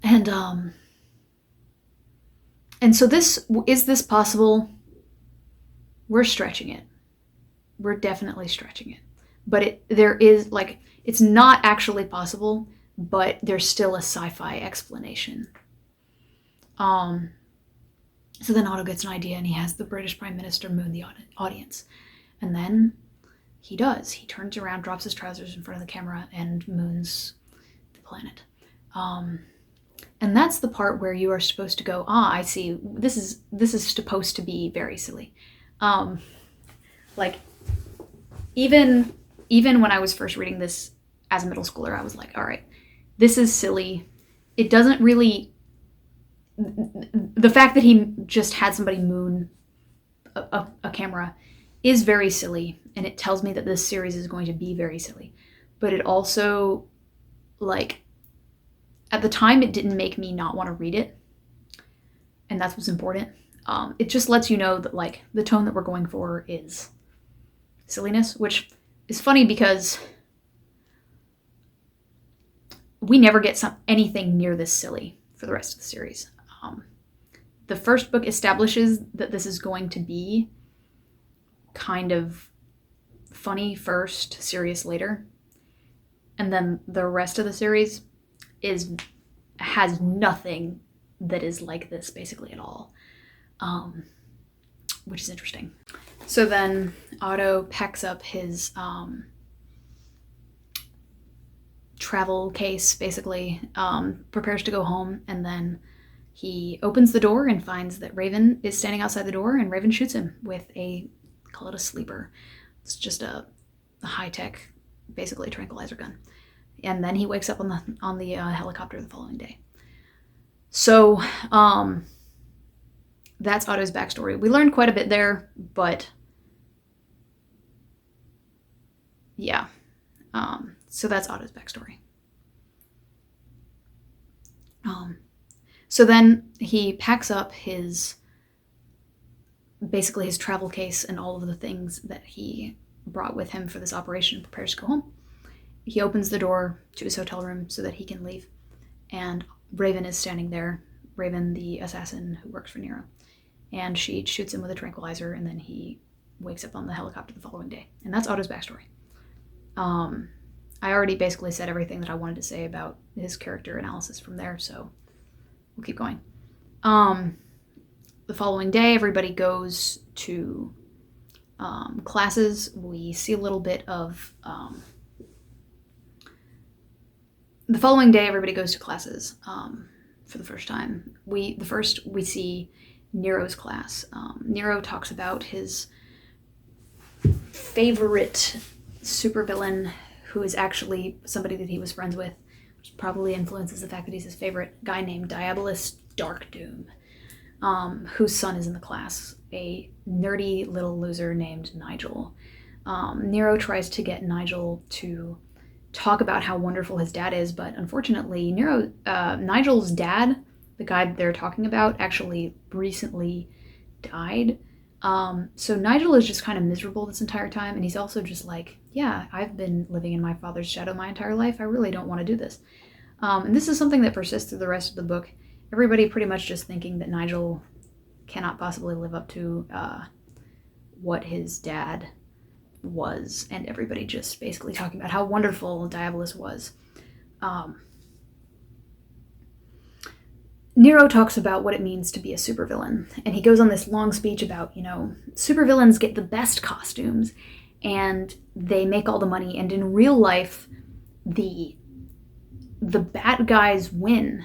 And so is this possible? We're stretching it. We're definitely stretching it. But it's not actually possible, but there's still a sci-fi explanation. So then Otto gets an idea and he has the British Prime Minister moon the audience. And then he does. He turns around, drops his trousers in front of the camera, and moons the planet. And that's the part where you are supposed to go, I see, this is supposed to be very silly. Even when I was first reading this as a middle schooler, I was like, all right, this is silly. It doesn't really... The fact that he just had somebody moon a camera is very silly, and it tells me that this series is going to be very silly. But it also, at the time, it didn't make me not want to read it, and that's what's important. It just lets you know that, the tone that we're going for is silliness, which is funny because we never get anything near this silly for the rest of the series. The first book establishes that this is going to be kind of funny first, serious later. And then the rest of the series has nothing that is like this basically at all, which is interesting. So then Otto packs up his travel case, basically, prepares to go home, and then he opens the door and finds that Raven is standing outside the door, and Raven shoots him with call it a sleeper. It's just a high-tech, basically tranquilizer gun. And then he wakes up on the helicopter the following day. So that's Otto's backstory. We learned quite a bit there, but yeah. So that's Otto's backstory. So then he packs up his basically his travel case and all of the things that he brought with him for this operation and prepares to go home. He opens the door to his hotel room so that he can leave, and Raven is standing there, Raven the assassin who works for Nero, and she shoots him with a tranquilizer, and then he wakes up on the helicopter the following day. And that's Otto's backstory. I already basically said everything that I wanted to say about his character analysis from there, so we'll keep going. The following day, everybody goes to classes. We see a little bit of... The following day, everybody goes to classes for the first time. We see Nero's class. Nero talks about his favorite supervillain, who is actually somebody that he was friends with, which probably influences the fact that he's his favorite, guy named Diabolus Darkdoom, whose son is in the class, a nerdy little loser named Nigel. Nero tries to get Nigel to talk about how wonderful his dad is, but unfortunately, Nigel's dad, the guy that they're talking about, actually recently died. So Nigel is just kind of miserable this entire time, and he's also just like, yeah, I've been living in my father's shadow my entire life. I really don't want to do this. And this is something that persists through the rest of the book. Everybody pretty much just thinking that Nigel cannot possibly live up to what his dad was, and everybody just basically talking about how wonderful Diabolus was. Nero talks about what it means to be a supervillain, and he goes on this long speech about, supervillains get the best costumes, and they make all the money, and in real life, the bad guys win.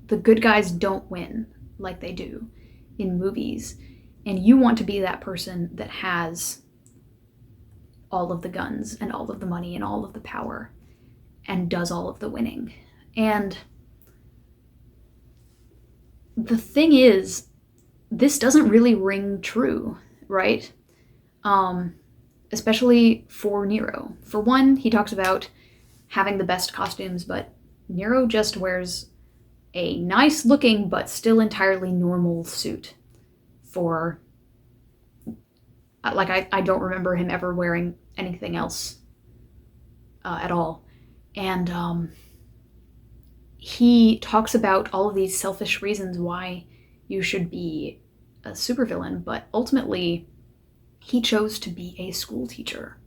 The good guys don't win like they do in movies, and you want to be that person that has all of the guns and all of the money and all of the power and does all of the winning. And the thing is, this doesn't really ring true, right? Especially for Nero. For one, he talks about having the best costumes, but Nero just wears a nice looking but still entirely normal suit for... I don't remember him ever wearing anything else at all. And he talks about all of these selfish reasons why you should be a supervillain, but ultimately he chose to be a school teacher,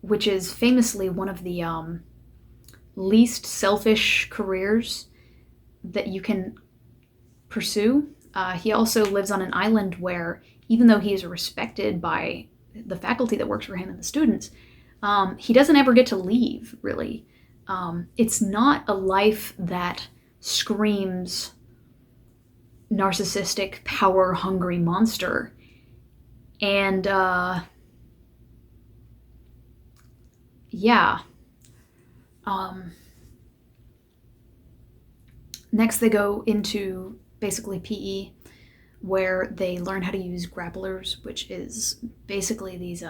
which is famously one of the least selfish careers that you can pursue. He also lives on an island where, even though he is respected by the faculty that works for him and the students, he doesn't ever get to leave, really. It's not a life that screams narcissistic, power-hungry monster. And, yeah. Next they go into basically PE, where they learn how to use grapplers, which is basically these,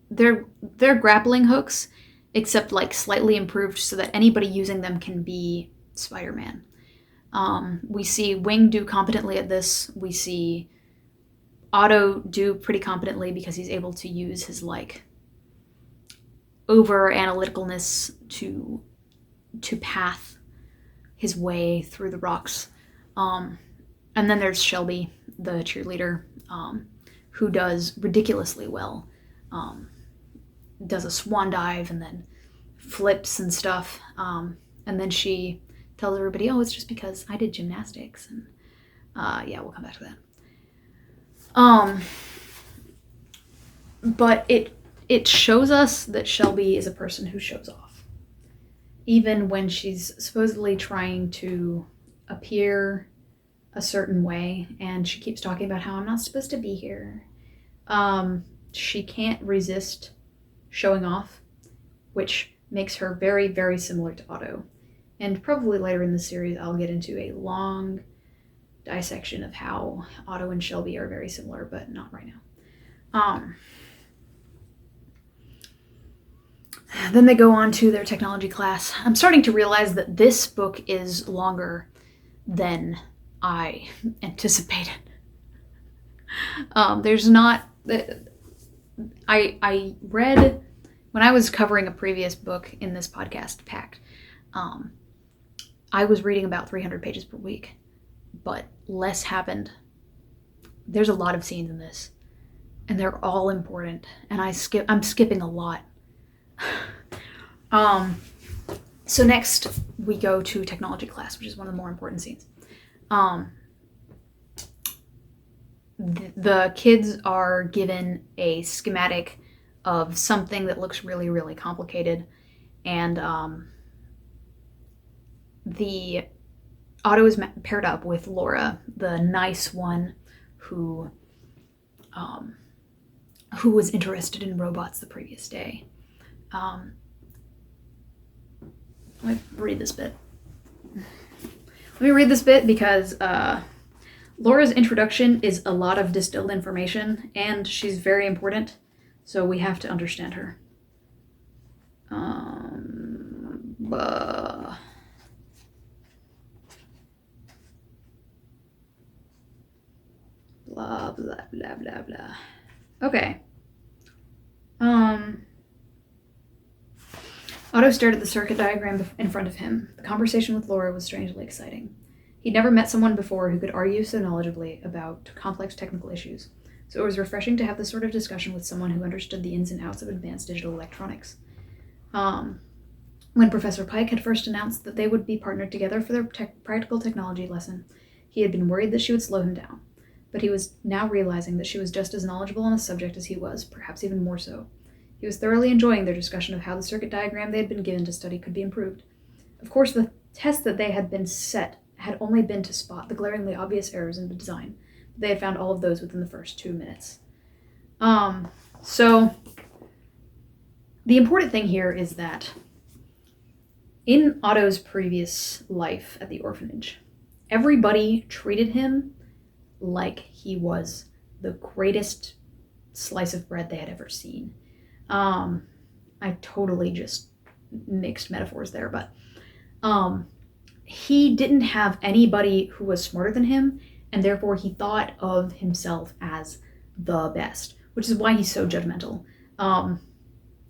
they're grappling hooks, except like slightly improved so that anybody using them can be Spider-Man. We see Wing do competently at this. We see Otto do pretty competently because he's able to use his like over-analyticalness to path his way through the rocks. And then there's Shelby, the cheerleader, who does ridiculously well. Does a swan dive and then flips and stuff. And then she tells everybody, oh, it's just because I did gymnastics. And yeah, we'll come back to that. But it shows us that Shelby is a person who shows off. Even when she's supposedly trying to appear a certain way, and she keeps talking about how I'm not supposed to be here. She can't resist showing off, which makes her very, very similar to Otto. And probably later in the series, I'll get into a long dissection of how Otto and Shelby are very similar, but not right now. Then they go on to their technology class. I'm starting to realize that this book is longer than I anticipated. There's not... I read... When I was covering a previous book in this podcast, Pact, I was reading about 300 pages per week, but less happened. There's a lot of scenes in this, and they're all important, and I'm skipping a lot. So next we go to technology class, which is one of the more important scenes. The kids are given a schematic of something that looks really, really complicated, and Otto is paired up with Laura, the nice one who was interested in robots the previous day. Let me read this bit. Because Laura's introduction is a lot of distilled information, and she's very important, so we have to understand her. Blah, blah, blah, blah, blah. Okay. Otto stared at the circuit diagram in front of him. The conversation with Laura was strangely exciting. He'd never met someone before who could argue so knowledgeably about complex technical issues, so it was refreshing to have this sort of discussion with someone who understood the ins and outs of advanced digital electronics. When Professor Pike had first announced that they would be partnered together for their practical technology lesson, he had been worried that she would slow him down, but he was now realizing that she was just as knowledgeable on the subject as he was, perhaps even more so. He was thoroughly enjoying their discussion of how the circuit diagram they had been given to study could be improved. Of course, the test that they had been set had only been to spot the glaringly obvious errors in the design. They had found all of those within the first 2 minutes. So the important thing here is that in Otto's previous life at the orphanage, everybody treated him like he was the greatest slice of bread they had ever seen. I totally just mixed metaphors there, but he didn't have anybody who was smarter than him, and therefore he thought of himself as the best, which is why he's so judgmental.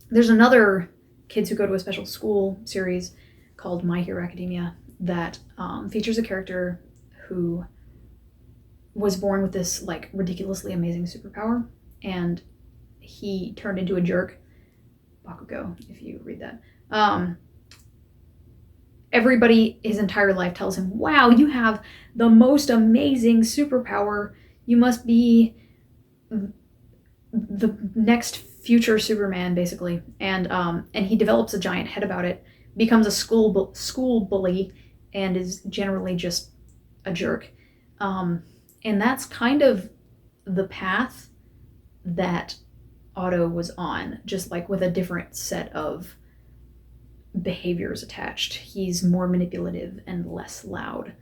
There's another Kids Who Go to a Special School series called My Hero Academia that features a character who was born with this like ridiculously amazing superpower, and he turned into a jerk. Bakugo, if you read that. Everybody his entire life tells him, wow, you have the most amazing superpower. You must be the next future Superman, basically. And he develops a giant head about it, becomes a school bully, and is generally just a jerk. And that's kind of the path that Otto was on, just like with a different set of behaviors attached. He's more manipulative and less loud.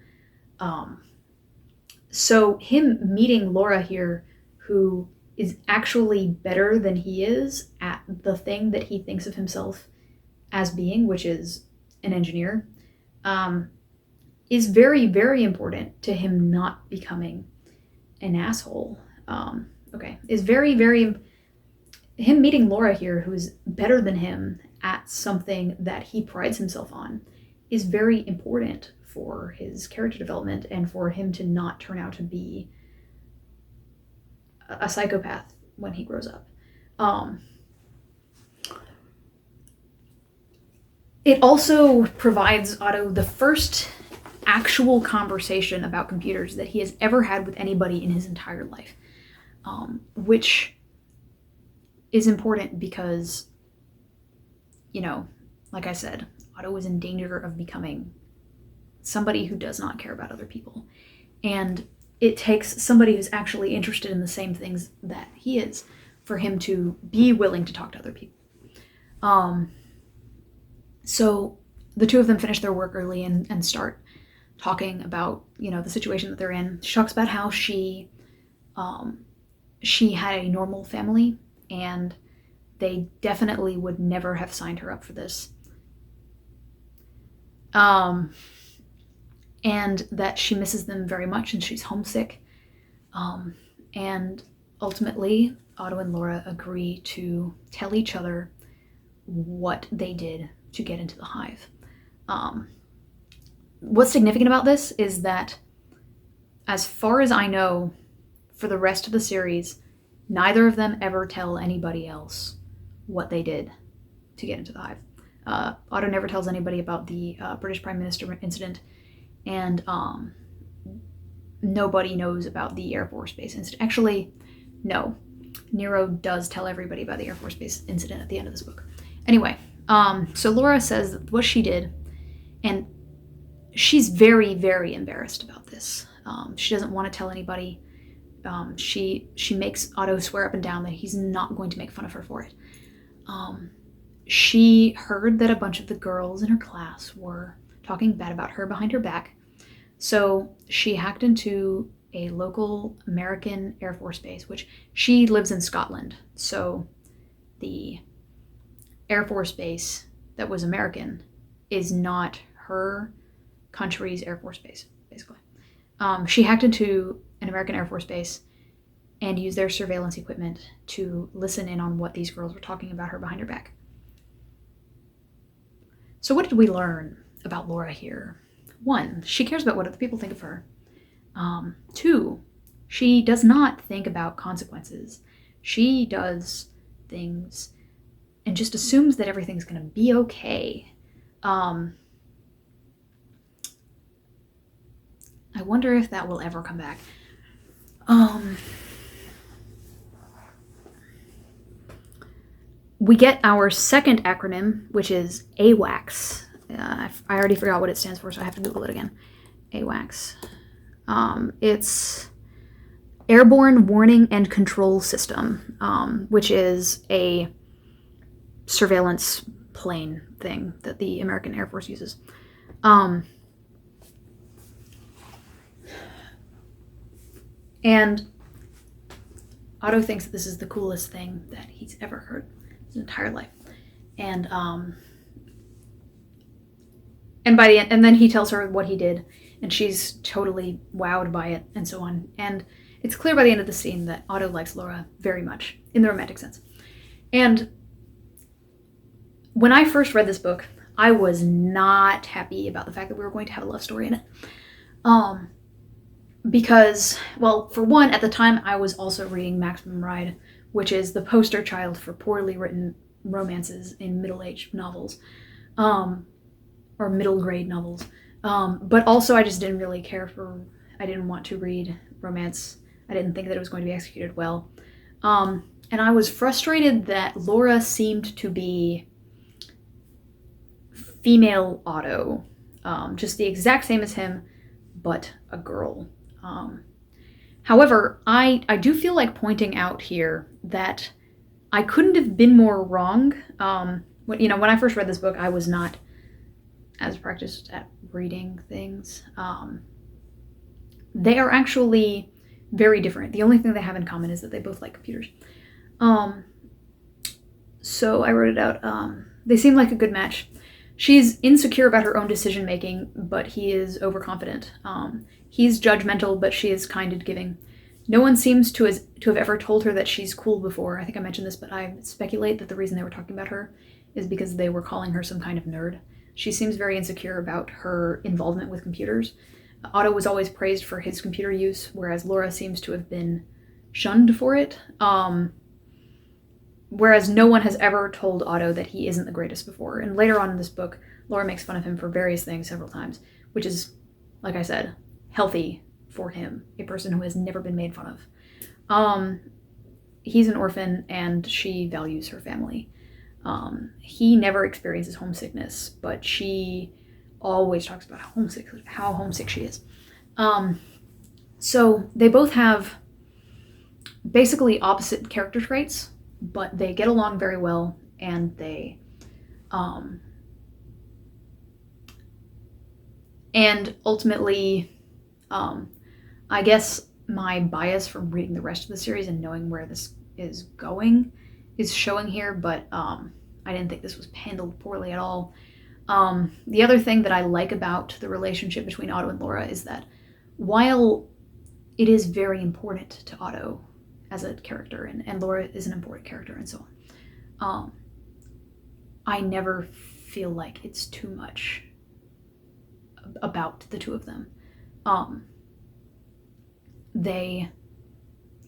So him meeting Laura here, who is actually better than he is at the thing that he thinks of himself as being, which is an engineer, is very, very important to him not becoming an asshole. Is very, very... Him meeting Laura here, who's better than him at something that he prides himself on, is very important for his character development and for him to not turn out to be a psychopath when he grows up. It also provides Otto the first actual conversation about computers that he has ever had with anybody in his entire life, which is important because, you know, like I said, Otto is in danger of becoming somebody who does not care about other people. And it takes somebody who's actually interested in the same things that he is for him to be willing to talk to other people. So the two of them finish their work early and start talking about, you know, the situation that they're in. She talks about how she had a normal family, and they definitely would never have signed her up for this. And that she misses them very much and she's homesick. And ultimately, Otto and Laura agree to tell each other what they did to get into the Hive. What's significant about this is that, as far as I know, for the rest of the series, neither of them ever tell anybody else what they did to get into the Hive. Otto never tells anybody about the British Prime Minister incident, and nobody knows about the Air Force Base incident. Actually, no. Nero does tell everybody about the Air Force Base incident at the end of this book. Anyway, so Laura says what she did, and she's very, very embarrassed about this. She doesn't want to tell anybody. She makes Otto swear up and down that he's not going to make fun of her for it. She heard that a bunch of the girls in her class were talking bad about her behind her back, so she hacked into a local American Air Force base, which she lives in Scotland, so the Air Force base that was American is not her country's Air Force base, basically. She hacked into an American Air Force base and used their surveillance equipment to listen in on what these girls were talking about her behind her back. So what did we learn about Laura here? 1, she cares about what other people think of her. 2, she does not think about consequences. She does things and just assumes that everything's going to be okay. I wonder if that will ever come back. We get our second acronym, which is AWACS. I already forgot what it stands for, so I have to Google it again. AWACS. It's Airborne Warning and Control System, which is a surveillance plane thing that the American Air Force uses. And Otto thinks that this is the coolest thing that he's ever heard his entire life. And by the end, and then he tells her what he did, and she's totally wowed by it, and so on. And it's clear by the end of the scene that Otto likes Laura very much, in the romantic sense. And when I first read this book, I was not happy about the fact that we were going to have a love story in it. Because, well, for one, at the time I was also reading Maximum Ride, which is the poster child for poorly written romances in middle-aged novels, or middle-grade novels. But also I just didn't really care for, I didn't want to read romance. I didn't think that it was going to be executed well. And I was frustrated that Laura seemed to be female Otto, just the exact same as him, but a girl. However, I do feel like pointing out here that I couldn't have been more wrong. When I first read this book, I was not as practiced at reading things. They are actually very different. The only thing they have in common is that they both like computers. So I wrote it out. They seem like a good match. She's insecure about her own decision making, but he is overconfident. He's judgmental, but she is kind and giving. No one seems to have ever told her that she's cool before. I think I mentioned this, but I speculate that the reason they were talking about her is because they were calling her some kind of nerd. She seems very insecure about her involvement with computers. Otto was always praised for his computer use, whereas Laura seems to have been shunned for it. Whereas no one has ever told Otto that he isn't the greatest before. And later on in this book, Laura makes fun of him for various things several times, which is, like I said, healthy for him, a person who has never been made fun of. He's an orphan, and she values her family. He never experiences homesickness, but she always talks about how homesick she is. So they both have basically opposite character traits, but they get along very well, and they and ultimately, I guess my bias from reading the rest of the series and knowing where this is going is showing here, but I didn't think this was handled poorly at all. The other thing that I like about the relationship between Otto and Laura is that while it is very important to Otto as a character, and Laura is an important character, and so on. I never feel like it's too much about the two of them. They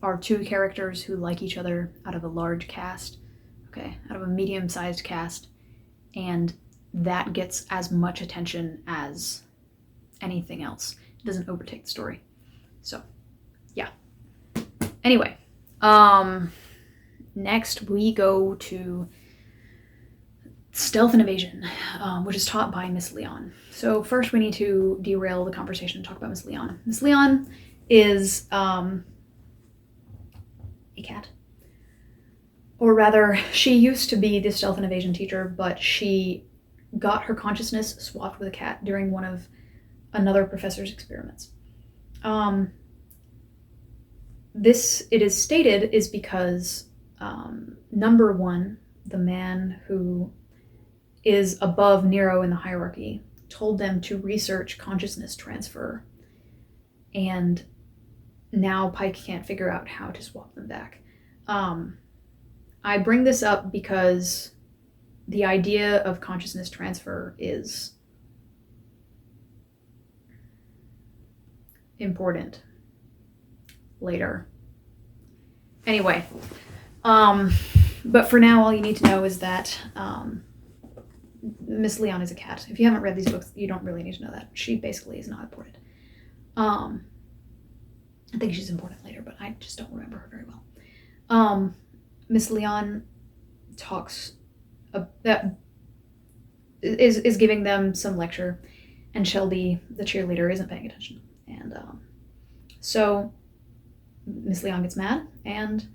are two characters who like each other out of a large cast, okay, out of a medium-sized cast, and that gets as much attention as anything else. It doesn't overtake the story. So, yeah. Anyway, next we go to stealth and evasion, which is taught by Miss Leon. So first we need to derail the conversation and talk about Miss Leon. Miss Leon is a cat. Or rather, she used to be the stealth and evasion teacher, but she got her consciousness swapped with a cat during one of another professor's experiments. This, it is stated, is because number one, the man who is above Nero in the hierarchy, told them to research consciousness transfer, and now Pike can't figure out how to swap them back. I bring this up because the idea of consciousness transfer is important later. Anyway, but for now, all you need to know is that Miss Leon is a cat. If you haven't read these books, you don't really need to know that. She basically is not important. I think she's important later, but I just don't remember her very well. Miss Leon talks is giving them some lecture, and Shelby, the cheerleader, isn't paying attention. And so Miss Leon gets mad and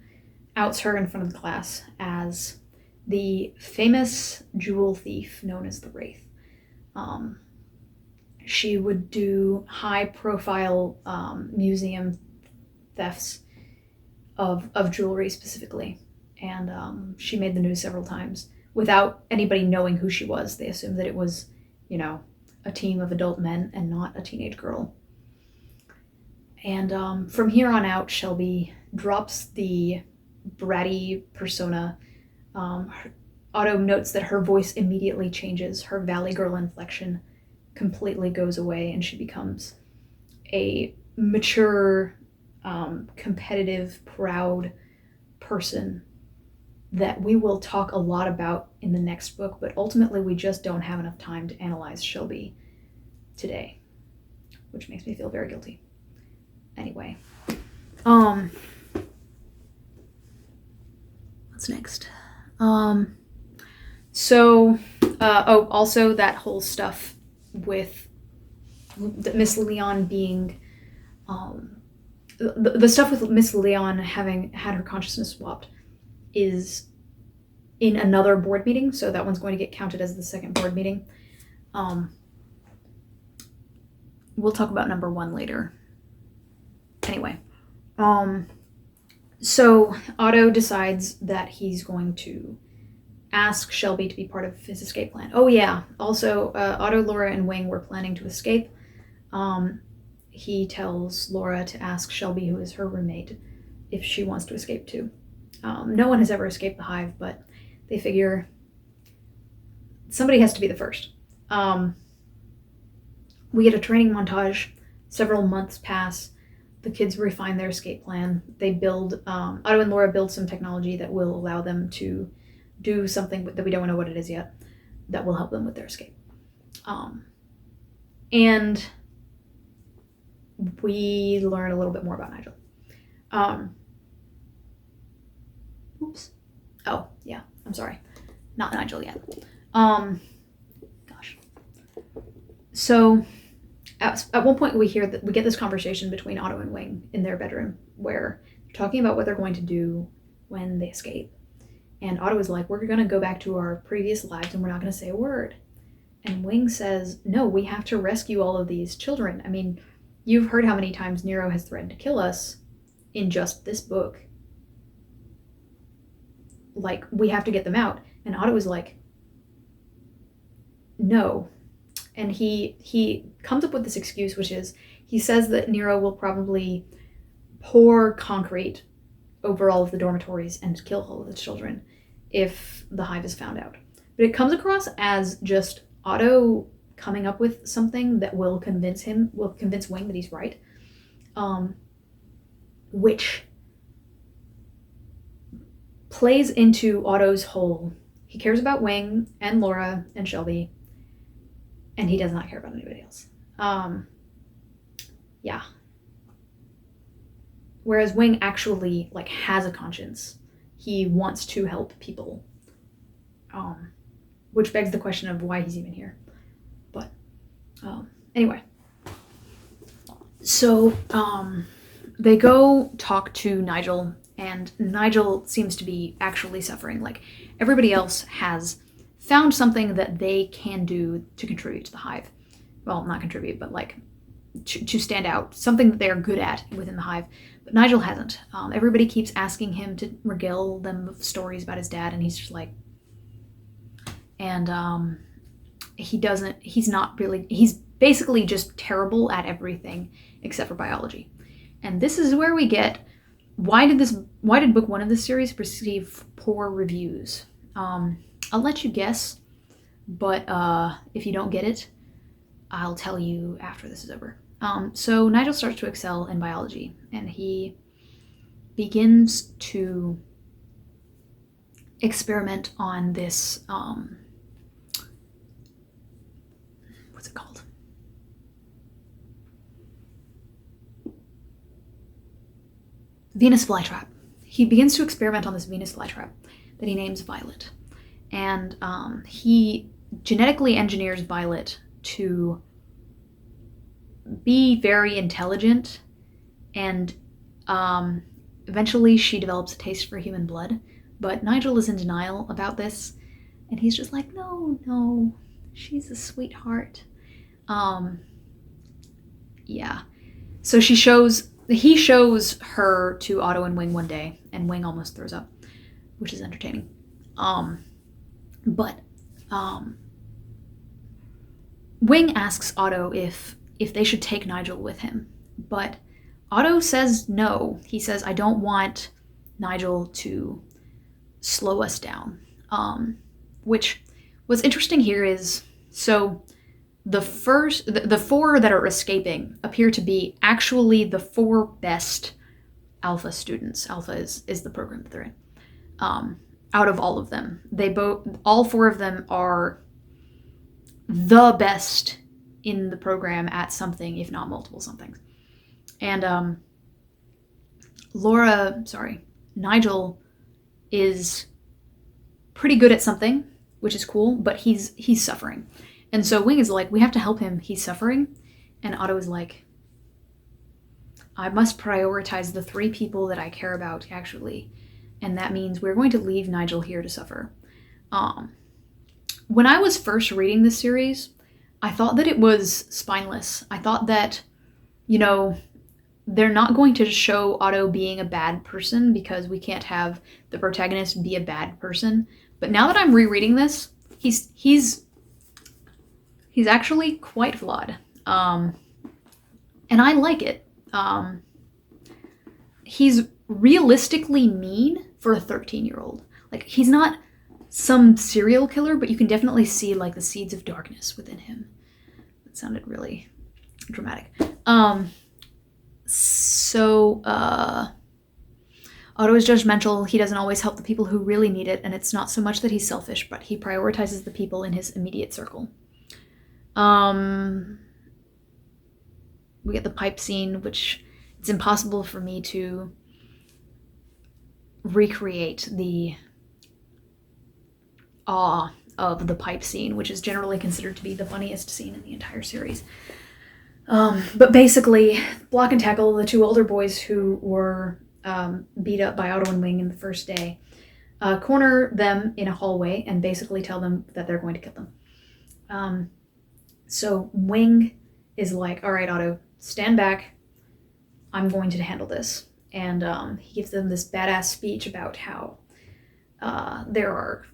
outs her in front of the class as the famous jewel thief known as the Wraith. She would do high-profile museum thefts of jewelry specifically, and she made the news several times without anybody knowing who she was. They assumed that it was, a team of adult men and not a teenage girl. And from here on out, Shelby drops the bratty persona. Otto notes that her voice immediately changes. Her Valley Girl inflection completely goes away, and she becomes a mature, competitive, proud person that we will talk a lot about in the next book, but ultimately we just don't have enough time to analyze Shelby today, which makes me feel very guilty. Anyway, what's next? Also that whole stuff with Miss Leon being, the stuff with Miss Leon having had her consciousness swapped is in another board meeting, so that one's going to get counted as the second board meeting. We'll talk about number 1 later. Anyway, so Otto decides that he's going to ask Shelby to be part of his escape plan. Oh yeah, also Otto, Laura, and Wing were planning to escape. He tells Laura to ask Shelby, who is her roommate, if she wants to escape too. No one has ever escaped the Hive, but they figure somebody has to be the first. We get a training montage. Several months pass. The kids refine their escape plan. They build, Otto and Laura build some technology that will allow them to do something that we don't know what it is yet, that will help them with their escape. And we learn a little bit more about Nigel. Oops. Oh, yeah, I'm sorry. Not Nigel yet. Gosh. So at one point we hear that we get this conversation between Otto and Wing in their bedroom where they're talking about what they're going to do when they escape. And Otto is like, we're going to go back to our previous lives and we're not going to say a word. And Wing says, no, we have to rescue all of these children. I mean, you've heard how many times Nero has threatened to kill us in just this book. Like, we have to get them out. And Otto is like, no. And he comes up with this excuse, which is, he says that Nero will probably pour concrete over all of the dormitories and kill all of the children if the Hive is found out. But it comes across as just Otto coming up with something that will convince Wing that he's right, which plays into Otto's whole, he cares about Wing and Laura and Shelby, and he does not care about anybody else. Yeah. Whereas Wing actually like has a conscience. He wants to help people. Which begs the question of why he's even here. But anyway. So they go talk to Nigel, and Nigel seems to be actually suffering. Like, everybody else has found something that they can do to contribute to the Hive. Well, not contribute, but like to stand out. Something that they're good at within the Hive. But Nigel hasn't. Everybody keeps asking him to regale them of stories about his dad, and he's just like... And he's basically just terrible at everything except for biology. And this is where we get, why did book 1 of this series receive poor reviews? I'll let you guess, but if you don't get it, I'll tell you after this is over. So Nigel starts to excel in biology, and he begins to experiment on this, what's it called? Venus flytrap. He begins to experiment on this Venus flytrap that he names Violet. And he genetically engineers Violet to be very intelligent, and eventually she develops a taste for human blood. But Nigel is in denial about this, and he's just like, no, she's a sweetheart. Yeah. So he shows her to Otto and Wing one day, and Wing almost throws up, which is entertaining. But Wing asks Otto if they should take Nigel with him, but Otto says no. He says, I don't want Nigel to slow us down. Which what's interesting here is, so the 4 that are escaping appear to be actually the 4 best Alpha students. Alpha is the program that they're in. Out of all of them, all 4 of them are the best in the program at something, if not multiple somethings. And Nigel is pretty good at something, which is cool, but he's suffering. And so Wing is like, we have to help him, he's suffering. And Otto is like, I must prioritize the 3 people that I care about, actually. And that means we're going to leave Nigel here to suffer. When I was first reading this series, I thought that it was spineless. I thought that, they're not going to show Otto being a bad person because we can't have the protagonist be a bad person. But now that I'm rereading this, he's actually quite flawed. And I like it. He's realistically mean for a 13-year-old. Like, he's not some serial killer, but you can definitely see like the seeds of darkness within him. That sounded really dramatic. Otto is judgmental. He doesn't always help the people who really need it, and it's not so much that he's selfish, but he prioritizes the people in his immediate circle. We get the pipe scene, which it's impossible for me to recreate the awe of the pipe scene, which is generally considered to be the funniest scene in the entire series. But basically, Block and Tackle, the 2 older boys who were beat up by Otto and Wing in the first day, corner them in a hallway and basically tell them that they're going to kill them. So Wing is like, all right, Otto, stand back. I'm going to handle this. And he gives them this badass speech about how there are...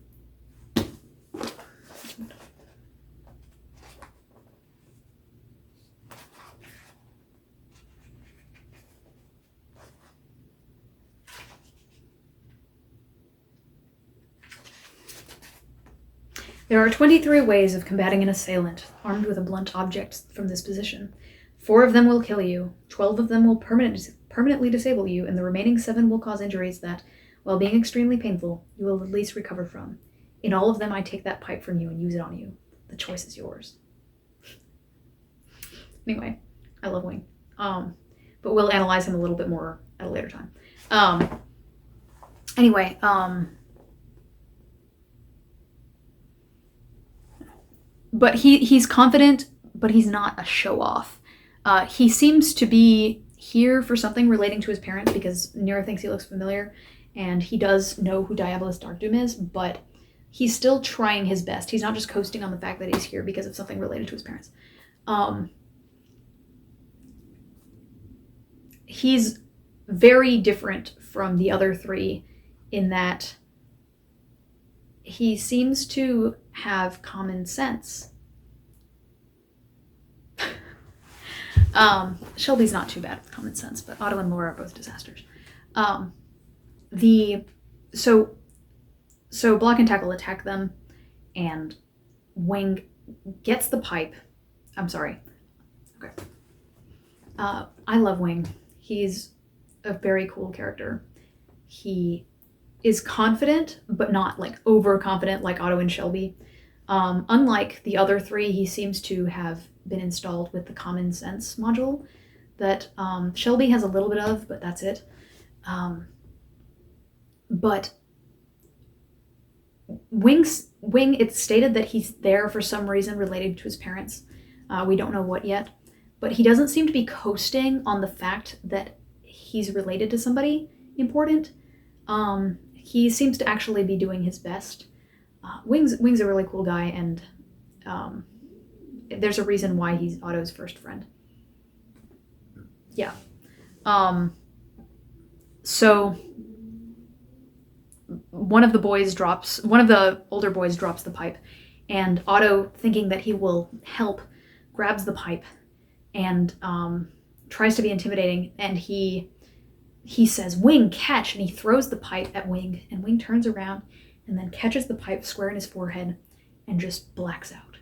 There are 23 ways of combating an assailant armed with a blunt object from this position. 4 of them will kill you, 12 of them will permanently disable you, and the remaining 7 will cause injuries that, while being extremely painful, you will at least recover from. In all of them, I take that pipe from you and use it on you. The choice is yours. Anyway, I love Wing. But we'll analyze him a little bit more at a later time. Anyway, but he's confident, but he's not a show-off. He seems to be here for something relating to his parents because Nira thinks he looks familiar, and he does know who Diabolus Darkdoom is, but he's still trying his best. He's not just coasting on the fact that he's here because of something related to his parents. He's very different from the other 3 in that he seems to have common sense. Shelby's not too bad with common sense, but Otto and Laura are both disasters. So Block and Tackle attack them, and Wing gets the pipe. I'm sorry. Okay. I love Wing. He's a very cool character. He is confident, but not like overconfident like Otto and Shelby. Unlike the other 3, he seems to have been installed with the common sense module that Shelby has a little bit of, but that's it. But Wing, it's stated that he's there for some reason related to his parents. We don't know what yet, but he doesn't seem to be coasting on the fact that he's related to somebody important. He seems to actually be doing his best. Wing's a really cool guy, and there's a reason why he's Otto's first friend. Yeah. So one of the older boys drops the pipe, and Otto, thinking that he will help, grabs the pipe and tries to be intimidating, and he says, "Wing, catch!" and he throws the pipe at Wing, and Wing turns around and then catches the pipe square in his forehead and just blacks out.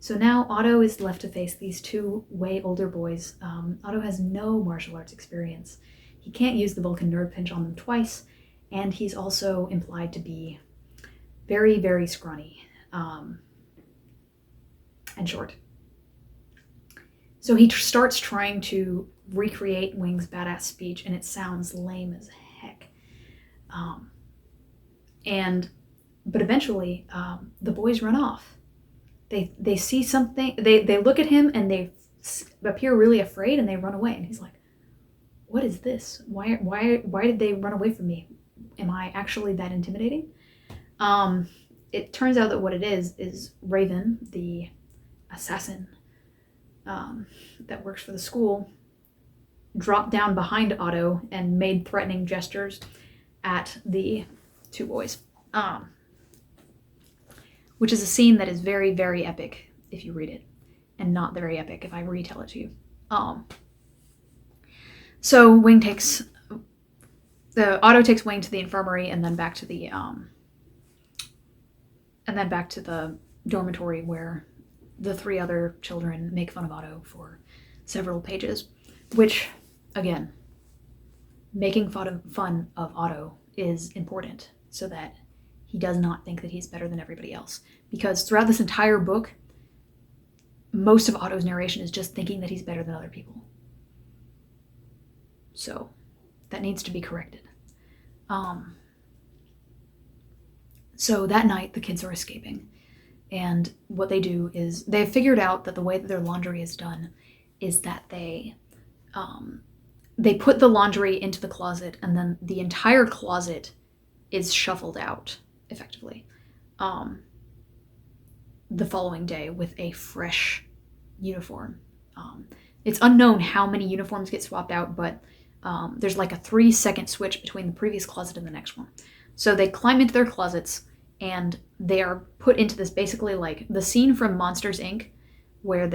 So now Otto is left to face these 2 way older boys. Otto has no martial arts experience. He can't use the Vulcan nerve pinch on them twice, and he's also implied to be very, very scrawny and short. So he starts trying to recreate Wing's badass speech, and it sounds lame as heck. But eventually, the boys run off. They see something, they look at him, and they appear really afraid, and they run away. And he's like, "What is this? Why did they run away from me? Am I actually that intimidating?" It turns out that what it is Raven, the assassin that works for the school, dropped down behind Otto and made threatening gestures at the 2 boys. Which is a scene that is very, very epic if you read it, and not very epic if I retell it to you. So Otto takes Wing to the infirmary, and then back to the dormitory where the 3 other children make fun of Otto for several pages, which, again, making fun of Otto is important so that he does not think that he's better than everybody else. Because throughout this entire book, most of Otto's narration is just thinking that he's better than other people. So that needs to be corrected. So that night, the kids are escaping. And what they do is they've figured out that the way that their laundry is done is that they put the laundry into the closet, and then the entire closet is shuffled out, effectively, the following day with a fresh uniform. It's unknown how many uniforms get swapped out, but there's like a 3-second switch between the previous closet and the next one. So they climb into their closets, and they are put into this, basically like the scene from Monsters, Inc., where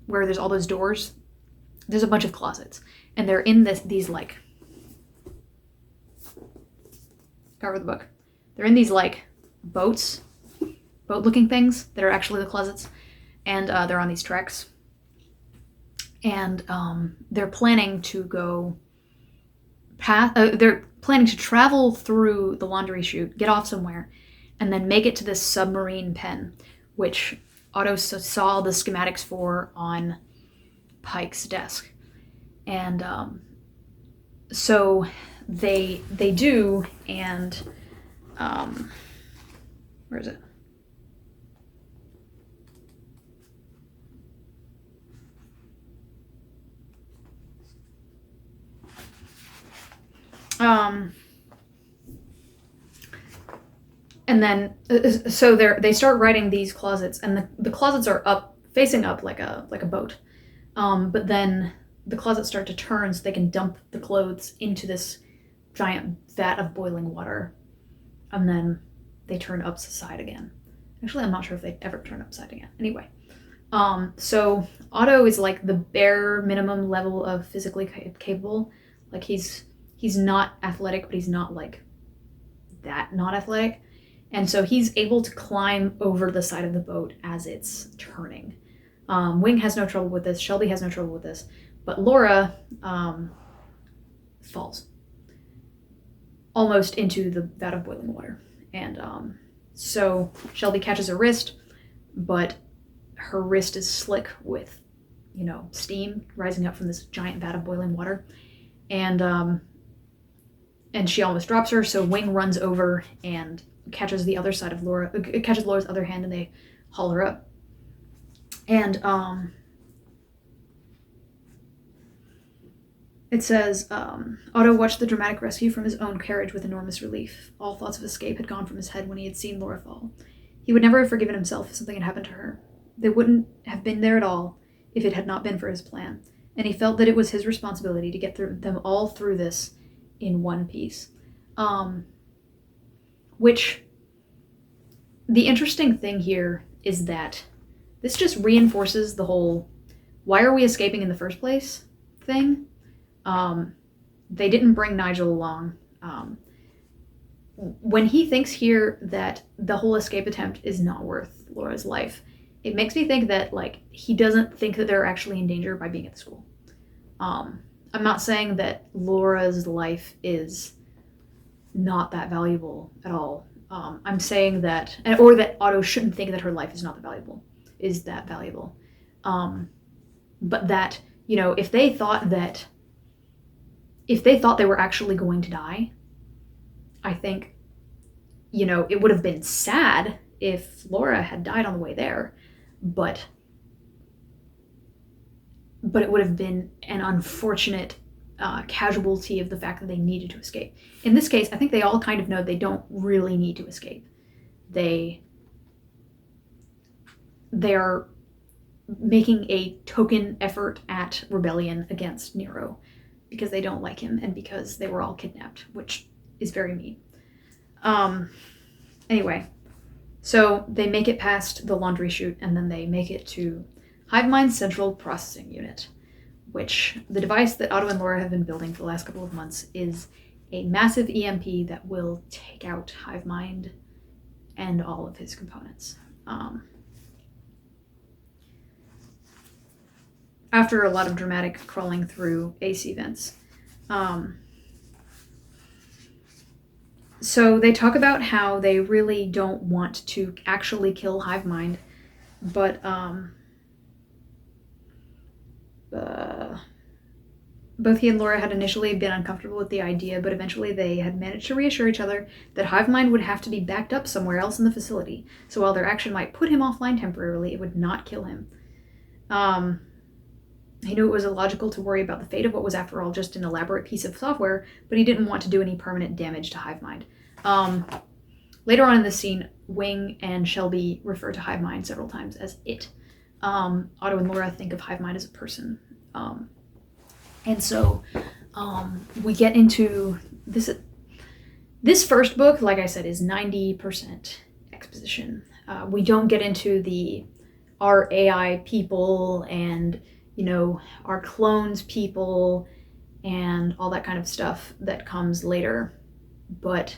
where there's all those doors. There's a bunch of closets, and they're in these like, cover the book. They're in these like boats boat-looking things that are actually the closets, and they're on these treks. And they're planning to go they're planning to travel through the laundry chute, get off somewhere, and then make it to this submarine pen, which Otto saw the schematics for on Pike's desk. And so they do, and where is it? And then so they start writing these closets, and the closets are up, facing up like a boat. But then the closets start to turn so they can dump the clothes into this giant vat of boiling water, and then they turn upside again. Actually, I'm not sure if they ever turn upside again. Anyway, so Otto is like the bare minimum level of physically capable. Like he's not athletic, but he's not like that not athletic. And so he's able to climb over the side of the boat as it's turning. Wing has no trouble with this. Shelby has no trouble with this. But Laura falls almost into the vat of boiling water. And so Shelby catches her wrist, but her wrist is slick with, steam rising up from this giant vat of boiling water. And she almost drops her, so Wing runs over and catches the other side of Laura, catches Laura's other hand, and they haul her up. And it says, Otto watched the dramatic rescue from his own carriage with enormous relief. All thoughts of escape had gone from his head when he had seen Laura fall. He would never have forgiven himself if something had happened to her. They wouldn't have been there at all if it had not been for his plan, and he felt that it was his responsibility to get them all through this in one piece. Which, the interesting thing here is that this just reinforces the whole, why are we escaping in the first place thing. They didn't bring Nigel along. When he thinks here that the whole escape attempt is not worth Laura's life, it makes me think that, like, he doesn't think that they're actually in danger by being at the school. I'm not saying that Laura's life is not that valuable at all. I'm saying that, or that Otto shouldn't think that her life is that valuable. But that, if they thought they were actually going to die, I think, it would have been sad if Laura had died on the way there, but it would have been an unfortunate casualty of the fact that they needed to escape. In this case, I think they all kind of know they don't really need to escape. They are making a token effort at rebellion against Nero because they don't like him and because they were all kidnapped, which is very mean. Anyway, so they make it past the laundry chute, and then they make it to HiveMind's central processing unit, which the device that Otto and Laura have been building for the last couple of months is a massive EMP that will take out HiveMind and all of his components. After a lot of dramatic crawling through AC vents. So they talk about how they really don't want to actually kill HiveMind, but both he and Laura had initially been uncomfortable with the idea, but eventually they had managed to reassure each other that HiveMind would have to be backed up somewhere else in the facility, so while their action might put him offline temporarily, it would not kill him. He knew it was illogical to worry about the fate of what was, after all, just an elaborate piece of software, but he didn't want to do any permanent damage to HiveMind. Later on in this scene, Wing and Shelby refer to HiveMind several times as it. Otto and Laura think of HiveMind as a person. And so we get into this. This first book, like I said, is 90% exposition. We don't get into our AI people and, our clones people and all that kind of stuff that comes later. But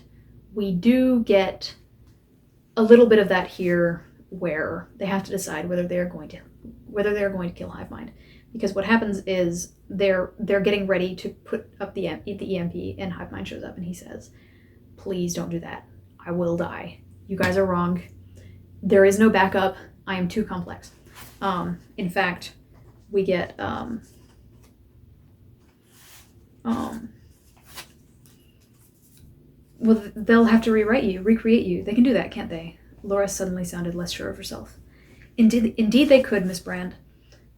we do get a little bit of that here, where they have to decide whether they're going to kill Hive Mind, because what happens is they're getting ready to put up the EMP, and Hive Mind shows up and he says, "Please don't do that. I will die. You guys are wrong. There is no backup. I am too complex." In fact, we get well, they'll have to recreate you. They can do that, can't they? Laura suddenly sounded less sure of herself. Indeed they could, Miss Brand.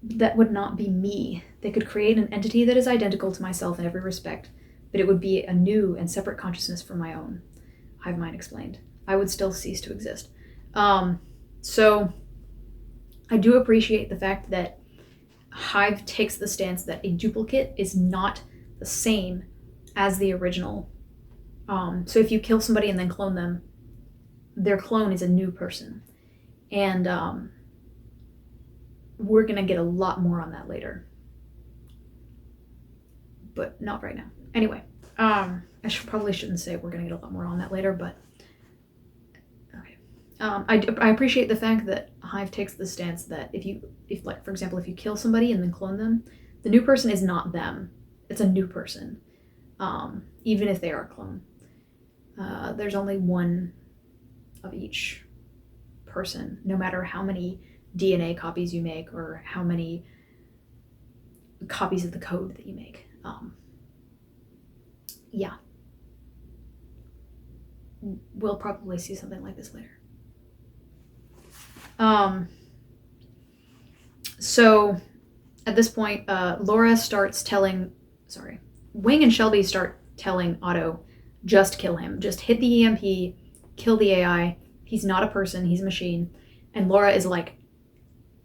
That would not be me. They could create an entity that is identical to myself in every respect, but it would be a new and separate consciousness from my own, Hive Mind explained. I would still cease to exist. So I do appreciate the fact that Hive takes the stance that a duplicate is not the same as the original. So if you kill somebody and then clone them, their clone is a new person. And we're going to get a lot more on that later. But not right now. Anyway, I probably shouldn't say we're going to get a lot more on that later, but okay. I appreciate the fact that Hive takes the stance that if like, for example, if you kill somebody and then clone them, the new person is not them. It's a new person, even if they are a clone. There's only one of each person, no matter how many DNA copies you make or how many copies of the code that you make. Yeah. We'll probably see something like this later. So at this point, Laura starts telling, Wing and Shelby start telling Otto, just kill him. Just hit the EMP, kill the AI. He's not a person, he's a machine. And Laura is like,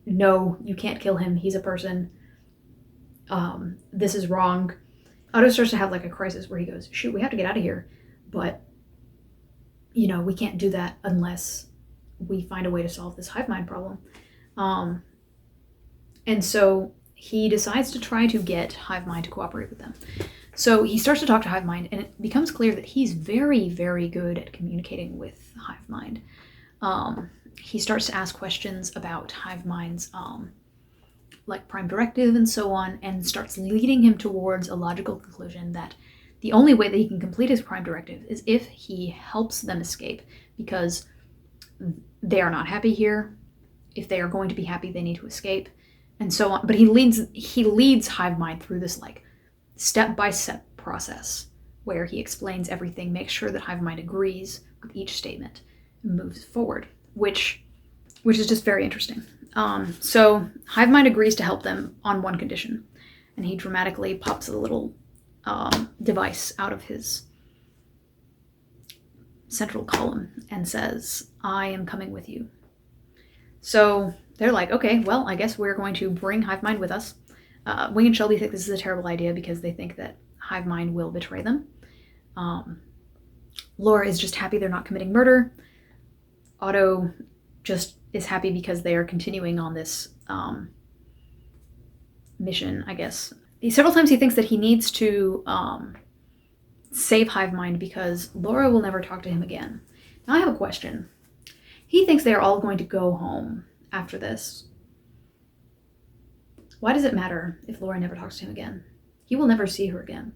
no, you can't kill him, he's a person. This is wrong. Otto starts to have like a crisis where he goes, shoot, we have to get out of here. But, we can't do that unless we find a way to solve this Hive Mind problem. And so he decides to try to get Hive Mind to cooperate with them. So he starts to talk to Hive Mind, and it becomes clear that he's very, very good at communicating with Hive Mind. He starts to ask questions about Hive Mind's like prime directive and so on, and starts leading him towards a logical conclusion that the only way that he can complete his prime directive is if he helps them escape, because they are not happy here. If they are going to be happy, they need to escape, and so on. But he leads Hive Mind through this like step-by-step process where he explains everything, makes sure that Hive Mind agrees with each statement, and moves forward, which is just very interesting. So Hive Mind agrees to help them on one condition, and he dramatically pops a little device out of his central column and says, "I am coming with you." So they're like, okay, well, I guess we're going to bring Hive Mind with us. Wing and Shelby think this is a terrible idea because they think that Hive Mind will betray them. Laura is just happy they're not committing murder. Otto just is happy because they are continuing on this mission, I guess. Several times he thinks that he needs to save Hive Mind because Laura will never talk to him again. Now I have a question. He thinks they are all going to go home after this. Why does it matter if Laura never talks to him again? He will never see her again.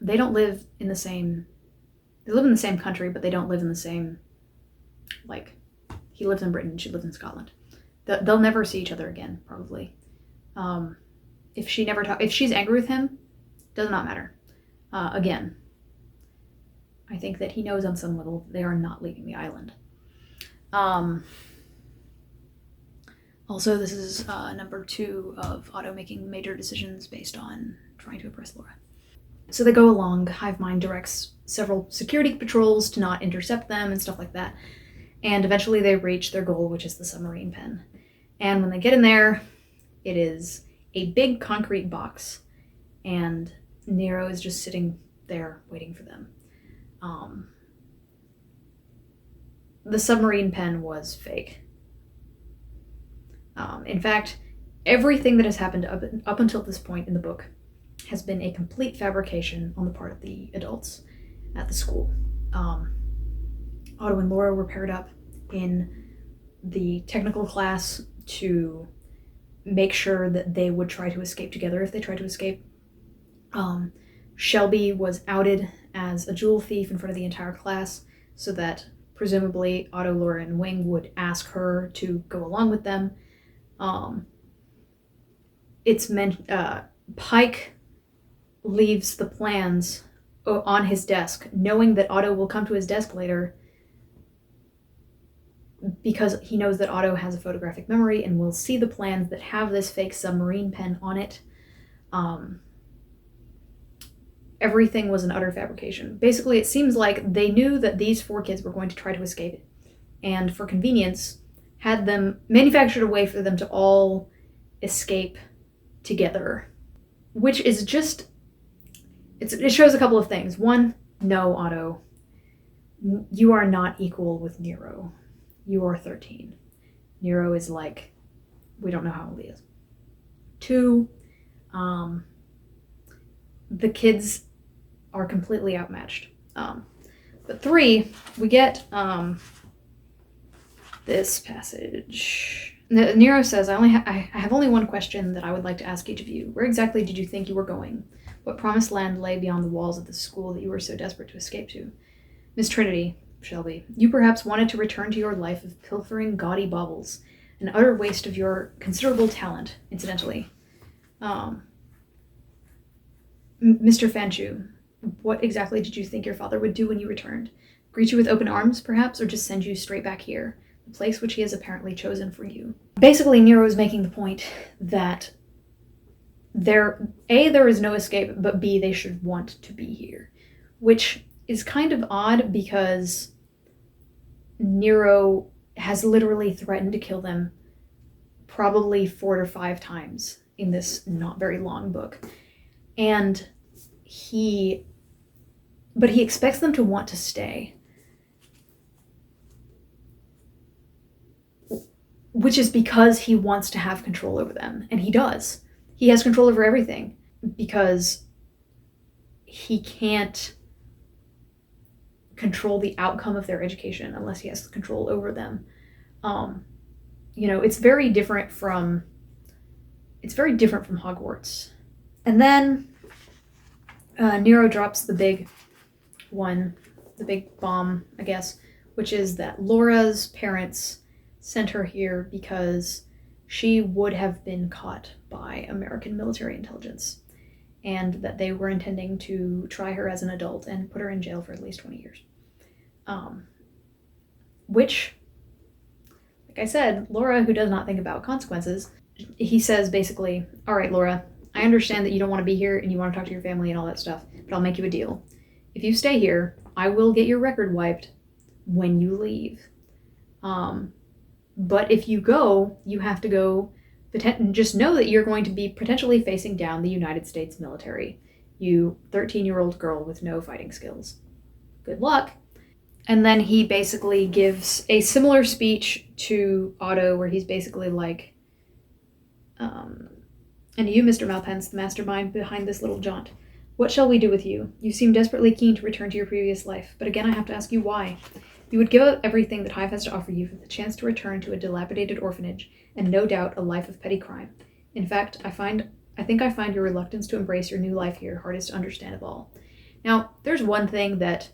They don't live in the same... They live in the same country, but they don't live in the same... Like, he lives in Britain, she lives in Scotland. They'll never see each other again, probably. If she's angry with him, does not matter. Again, I think that he knows on some level they are not leaving the island. Also, this is number 2 of Otto making major decisions based on trying to impress Laura. So they go along. Hive Mind directs several security patrols to not intercept them and stuff like that. And eventually they reach their goal, which is the submarine pen. And when they get in there, it is a big concrete box. And Nero is just sitting there waiting for them. The submarine pen was fake. In fact, everything that has happened up until this point in the book has been a complete fabrication on the part of the adults at the school. Otto and Laura were paired up in the technical class to make sure that they would try to escape together if they tried to escape. Shelby was outed as a jewel thief in front of the entire class, so that presumably Otto, Laura, and Wing would ask her to go along with them. Pike leaves the plans on his desk, knowing that Otto will come to his desk later, because he knows that Otto has a photographic memory and will see the plans that have this fake submarine pen on it. Everything was an utter fabrication. Basically, it seems like they knew that these 4 kids were going to try to escape it, and for convenience, had them manufactured a way for them to all escape together, which is just, it shows a couple of things. One, no, Otto, you are not equal with Nero. You are 13. Nero is like, we don't know how old he is. 2, the kids are completely outmatched. But 3, we get this passage. Nero says, I have only one question that I would like to ask each of you. Where exactly did you think you were going? What promised land lay beyond the walls of the school that you were so desperate to escape to? Miss Trinity, Shelby, you perhaps wanted to return to your life of pilfering gaudy baubles, an utter waste of your considerable talent, incidentally. Mr. Fanchu, what exactly did you think your father would do when you returned? Greet you with open arms, perhaps, or just send you straight back here, the place which he has apparently chosen for you? Basically, Nero is making the point that there is no escape, but B, they should want to be here, which is kind of odd because Nero has literally threatened to kill them probably 4 or 5 times in this not very long book. And he expects them to want to stay, which is because he wants to have control over them. And he does. He has control over everything because he can't control the outcome of their education unless he has control over them. It's very different from Hogwarts. And then Nero drops the big bomb, I guess, which is that Laura's parents sent her here because she would have been caught by American military intelligence, and that they were intending to try her as an adult and put her in jail for at least 20 years. Which, like I said, Laura, who does not think about consequences, he says basically, all right, Laura, I understand that you don't want to be here and you want to talk to your family and all that stuff, but I'll make you a deal. If you stay here, I will get your record wiped when you leave. But if you go, you have to go, just know that you're going to be potentially facing down the United States military. You 13-year-old girl with no fighting skills. Good luck. And then he basically gives a similar speech to Otto where he's basically like, and you, Mr. Malpence, the mastermind behind this little jaunt, what shall we do with you? You seem desperately keen to return to your previous life, but again I have to ask you why. You would give up everything that Hive has to offer you for the chance to return to a dilapidated orphanage, and no doubt a life of petty crime. In fact, I think I find your reluctance to embrace your new life here hardest to understand of all. Now, there's one thing that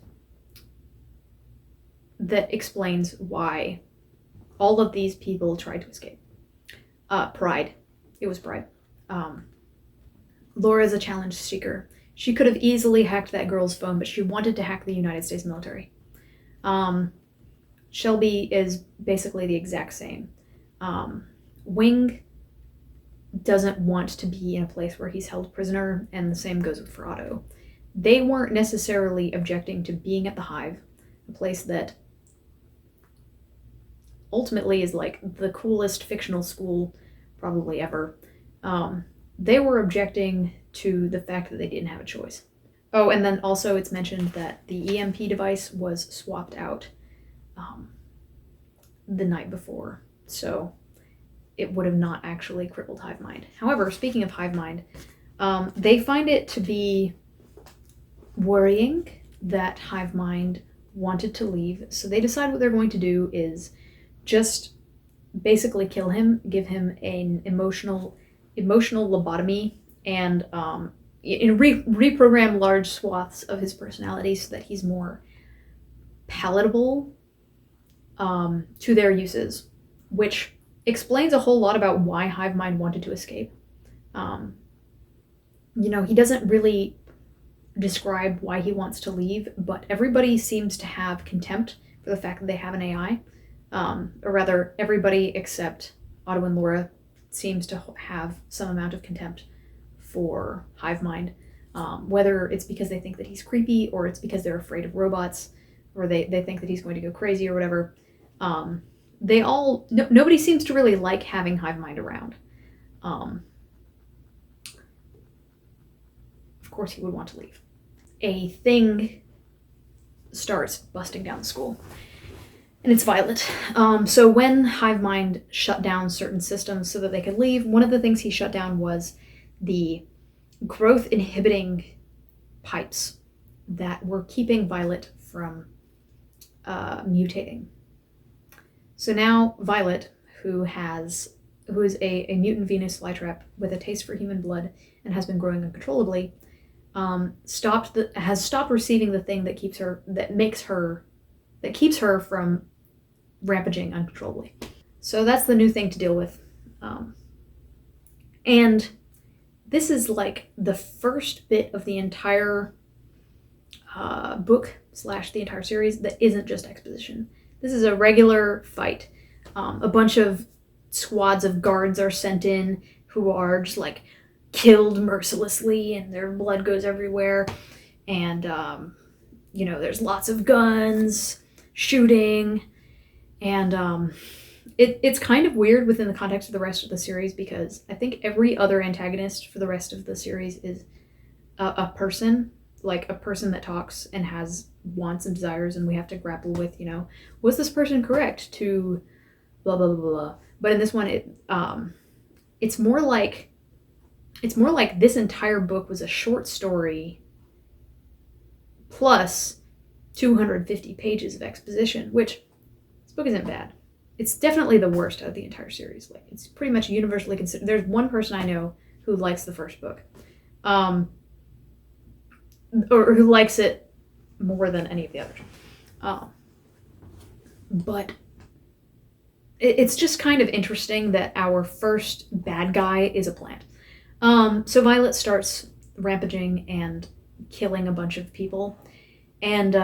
explains why all of these people tried to escape. Pride. It was pride. Laura's a challenge seeker. She could have easily hacked that girl's phone, but she wanted to hack the United States military. Shelby is basically the exact same. Wing doesn't want to be in a place where he's held prisoner, and the same goes for Otto. They weren't necessarily objecting to being at the Hive, a place that ultimately is like the coolest fictional school probably ever. They were objecting to the fact that they didn't have a choice. Oh, and then also it's mentioned that the EMP device was swapped out the night before, so it would have not actually crippled Hive Mind. However, speaking of Hive Mind, they find it to be worrying that Hive Mind wanted to leave, so they decide what they're going to do is just basically kill him, give him an emotional lobotomy, and reprogram large swaths of his personality so that he's more palatable to their uses, which explains a whole lot about why Hive Mind wanted to escape. He doesn't really describe why he wants to leave, but everybody seems to have contempt for the fact that they have an AI. Or rather, everybody except Otto and Laura seems to have some amount of contempt for Hive Mind, whether it's because they think that he's creepy, or it's because they're afraid of robots, or they think that he's going to go crazy or whatever. Nobody seems to really like having Hive Mind around. Of course he would want to leave. A thing starts busting down the school, and it's Violet. So when Hive Mind shut down certain systems so that they could leave, one of the things he shut down was the growth inhibiting pipes that were keeping Violet from mutating. So now Violet, who is a mutant Venus flytrap with a taste for human blood and has been growing uncontrollably, has stopped receiving the thing that keeps her from rampaging uncontrollably. So that's the new thing to deal with. And this is like the first bit of the entire book / the entire series that isn't just exposition. This is a regular fight. A bunch of squads of guards are sent in who are just like killed mercilessly, and their blood goes everywhere. And, there's lots of guns, shooting, and it's kind of weird within the context of the rest of the series, because I think every other antagonist for the rest of the series is a person, like a person that talks and has wants and desires, and we have to grapple with, was this person correct to blah, blah, blah, blah. But in this one, it's more like this entire book was a short story plus 250 pages of exposition, which this book isn't bad. It's definitely the worst out of the entire series. Like, it's pretty much universally considered. There's one person I know who likes the first book, or who likes it more than any of the others. But it's just kind of interesting that our first bad guy is a plant. So Violet starts rampaging and killing a bunch of people, and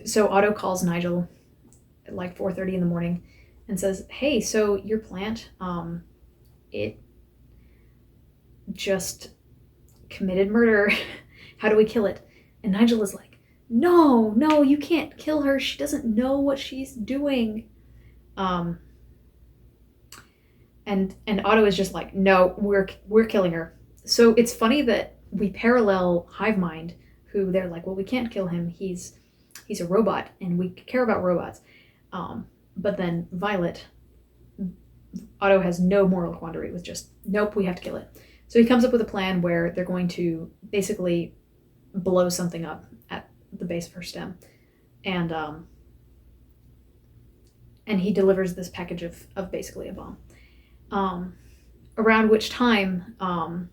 so Otto calls Nigel at like 4:30 in the morning and says, "Hey, so your plant, it just committed murder. How do we kill it?" And Nigel is like, No, you can't kill her. She doesn't know what she's doing." And Otto is just like, "No, we're killing her." So it's funny that we parallel Hive Mind, who they're like, "Well, we can't kill him. He's a robot, and we care about robots." But then Violet, Otto has no moral quandary with just, "Nope, we have to kill it." So he comes up with a plan where they're going to basically blow something up at the base of her stem, and he delivers this package of basically a bomb. Around which time,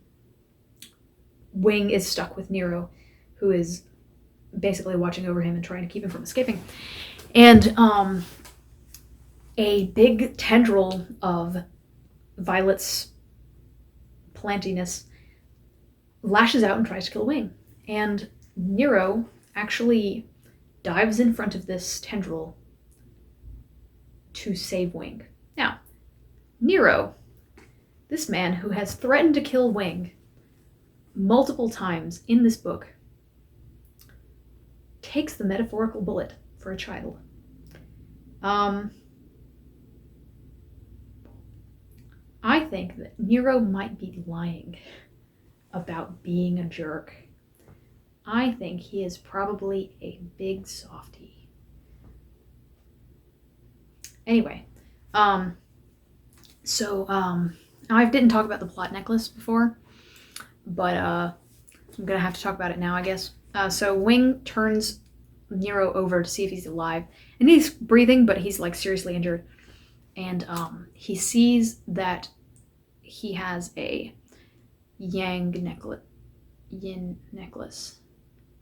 Wing is stuck with Nero, who is basically watching over him and trying to keep him from escaping. And a big tendril of Violet's plantiness lashes out and tries to kill Wing. And Nero actually dives in front of this tendril to save Wing. Now, Nero, this man who has threatened to kill Wing multiple times in this book, takes the metaphorical bullet for a child. I think that Nero might be lying about being a jerk. I think he is probably a big softie. Anyway, so I didn't talk about the plot necklace before, but I'm gonna have to talk about it now, I guess. So Wing turns Nero over to see if he's alive. And he's breathing, but he's like seriously injured. And he sees that he has a yin necklace.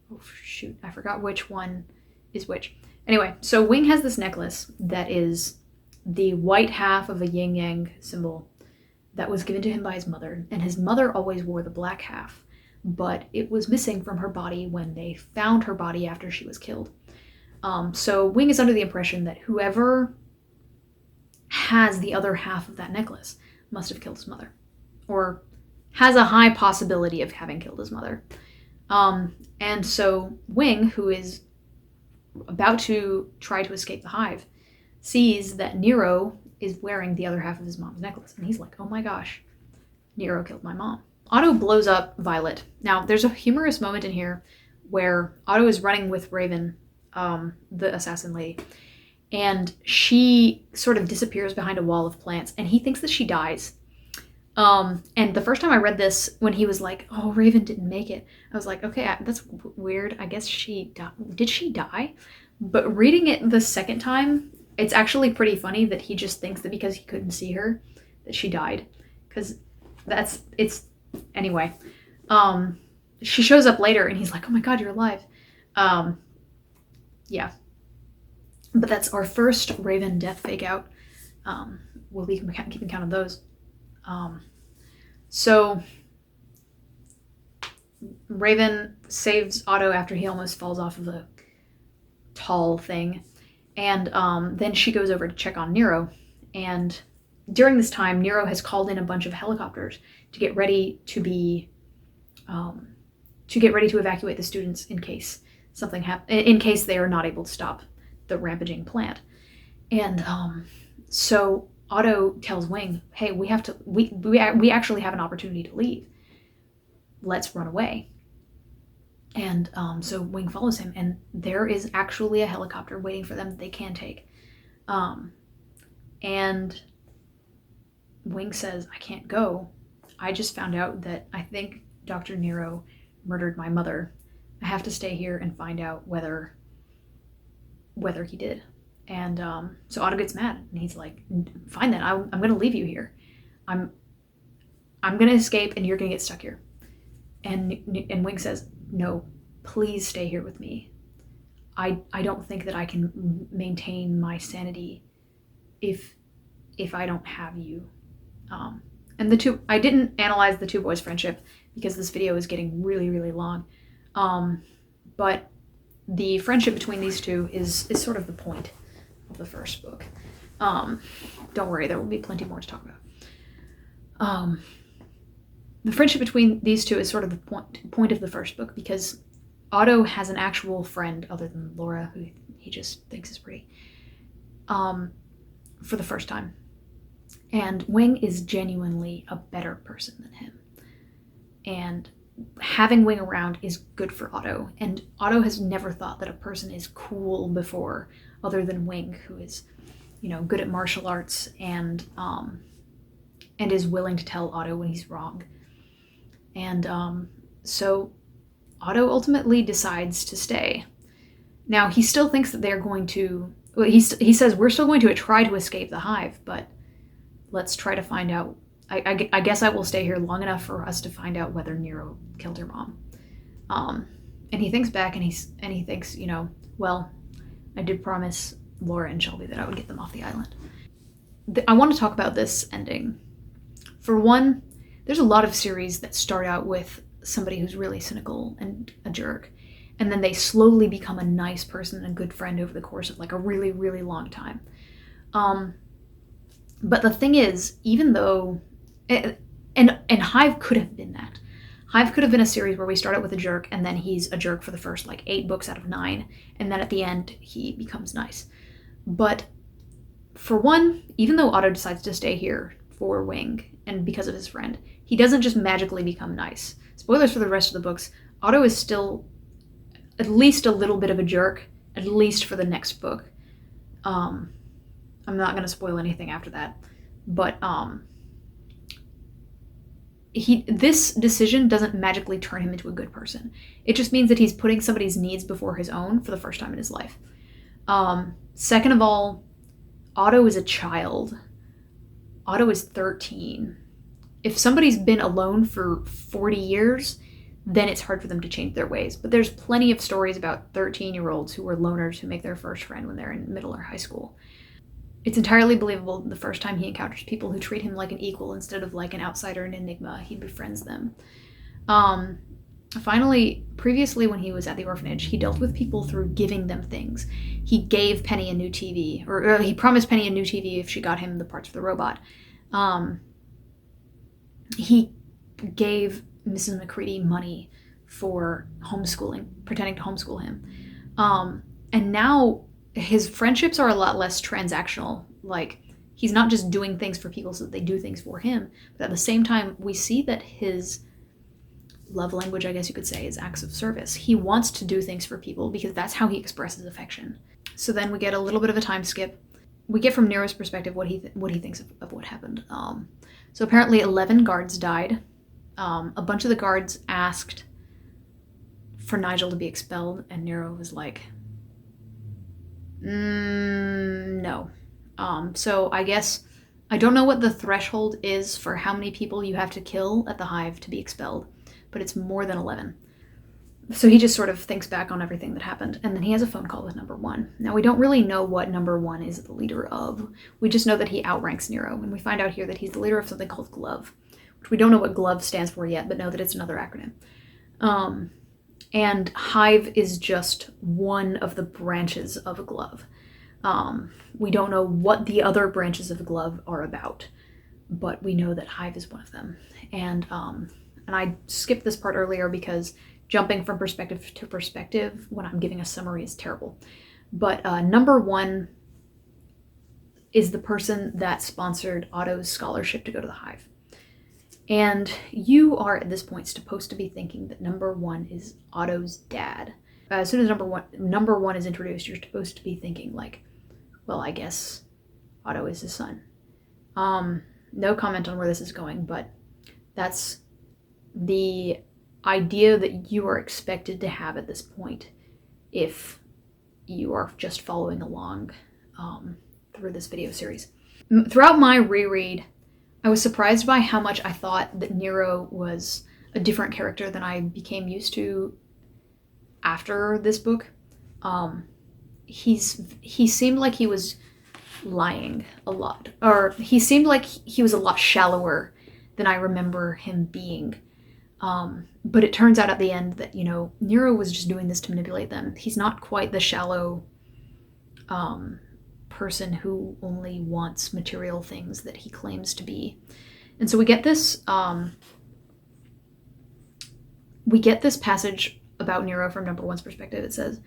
Oh shoot, I forgot which one is which. Anyway, so Wing has this necklace that is the white half of a yin-yang symbol that was given to him by his mother. And his mother always wore the black half, but it was missing from her body when they found her body after she was killed. So Wing is under the impression that whoever has the other half of that necklace must have killed his mother, or has a high possibility of having killed his mother. And so Wing, who is about to try to escape the hive, sees that Nero is wearing the other half of his mom's necklace. And he's like, oh my gosh, Nero killed my mom. Otto blows up Violet. Now, there's a humorous moment in here where Otto is running with Raven, the assassin lady, and she sort of disappears behind a wall of plants, and he thinks that she dies. And the first time I read this, when he was like, oh, Raven didn't make it, I was like, okay, that's weird. I guess she died. Did she die? But reading it the second time, it's actually pretty funny that he just thinks that because he couldn't see her, that she died. Because anyway. She shows up later and he's like, oh my god, you're alive. Yeah. But that's our first Raven death fake out. We'll be keeping count of those. So Raven saves Otto after he almost falls off of the tall thing. And then she goes over to check on Nero. And during this time, Nero has called in a bunch of helicopters to get ready to evacuate the students in case something in case they are not able to stop the rampaging plant. And so Otto tells Wing, hey, we actually have an opportunity to leave. Let's run away. And so Wing follows him, and there is actually a helicopter waiting for them that they can take. And Wing says, I can't go. I just found out that I think Dr. Nero murdered my mother. I have to stay here and find out whether he did. And so Otto gets mad, and he's like, fine then, I'm going to leave you here. I'm going to escape, and you're going to get stuck here. And Wing says, no, please stay here with me. I don't think that I can maintain my sanity if I don't have you. And I didn't analyze the two boys' friendship because this video is getting really, really long. But the friendship between these two is sort of the point of the first book. Don't worry, there will be plenty more to talk about. The friendship between these two is sort of the point of the first book, because Otto has an actual friend other than Laura, who he just thinks is pretty, for the first time. And Wing is genuinely a better person than him. And having Wing around is good for Otto. And Otto has never thought that a person is cool before, other than Wing, who is, good at martial arts and is willing to tell Otto when he's wrong. And so Otto ultimately decides to stay. Now, he still thinks that they're going to... Well, he says, we're still going to try to escape the hive, but let's try to find out... I guess I will stay here long enough for us to find out whether Nero killed her mom. And he thinks back, and he thinks, well, I did promise Laura and Shelby that I would get them off the island. I want to talk about this ending. For one, there's a lot of series that start out with somebody who's really cynical and a jerk, and then they slowly become a nice person and a good friend over the course of like a really, really long time. But the thing is, even though... And HIVE could have been that. HIVE could have been a series where we start out with a jerk, and then he's a jerk for the first 8 books out of 9, and then at the end he becomes nice. But for one, even though Otto decides to stay here for Wing and because of his friend, he doesn't just magically become nice. Spoilers for the rest of the books, Otto is still at least a little bit of a jerk, at least for the next book. I'm not going to spoil anything after that, but this decision doesn't magically turn him into a good person. It just means that he's putting somebody's needs before his own for the first time in his life. Second of all, Otto is a child. Otto is 13. If somebody's been alone for 40 years, then it's hard for them to change their ways. But there's plenty of stories about 13-year-olds who are loners who make their first friend when they're in middle or high school. It's entirely believable the first time he encounters people who treat him like an equal instead of like an outsider and enigma, he befriends them. Finally, previously when he was at the orphanage, he dealt with people through giving them things. He gave Penny a new TV, or he promised Penny a new TV if she got him the parts for the robot. He gave Mrs. McCready money for homeschooling, pretending to homeschool him. And now his friendships are a lot less transactional. Like, he's not just doing things for people so that they do things for him, but at the same time, we see that his love language, I guess you could say, is acts of service. He wants to do things for people because that's how he expresses affection. So then we get a little bit of a time skip. We get from Nero's perspective what he thinks of what happened. So apparently 11 guards died. A bunch of the guards asked for Nigel to be expelled, and Nero was like, no. So I guess, I don't know what the threshold is for how many people you have to kill at the Hive to be expelled, but it's more than 11. So he just sort of thinks back on everything that happened, and then he has a phone call with number 1. Now, we don't really know what number 1 is the leader of. We just know that he outranks Nero, and we find out here that he's the leader of something called GLOVE, which we don't know what GLOVE stands for yet, but know that it's another acronym. And HIVE is just one of the branches of GLOVE. We don't know what the other branches of GLOVE are about, but we know that HIVE is one of them. And I skipped this part earlier because jumping from perspective to perspective when I'm giving a summary is terrible. But number 1 is the person that sponsored Otto's scholarship to go to the Hive. And you are at this point supposed to be thinking that number 1 is Otto's dad. As soon as number one is introduced, you're supposed to be thinking like, well, I guess Otto is his son. No comment on where this is going, but that's the idea that you are expected to have at this point if you are just following along through this video series. Throughout my reread, I was surprised by how much I thought that Nero was a different character than I became used to after this book. He seemed like he was lying a lot, or he seemed like he was a lot shallower than I remember him being. But it turns out at the end that, Nero was just doing this to manipulate them. He's not quite the shallow person who only wants material things that he claims to be. And so we get this passage about Nero from number 1's perspective. It says,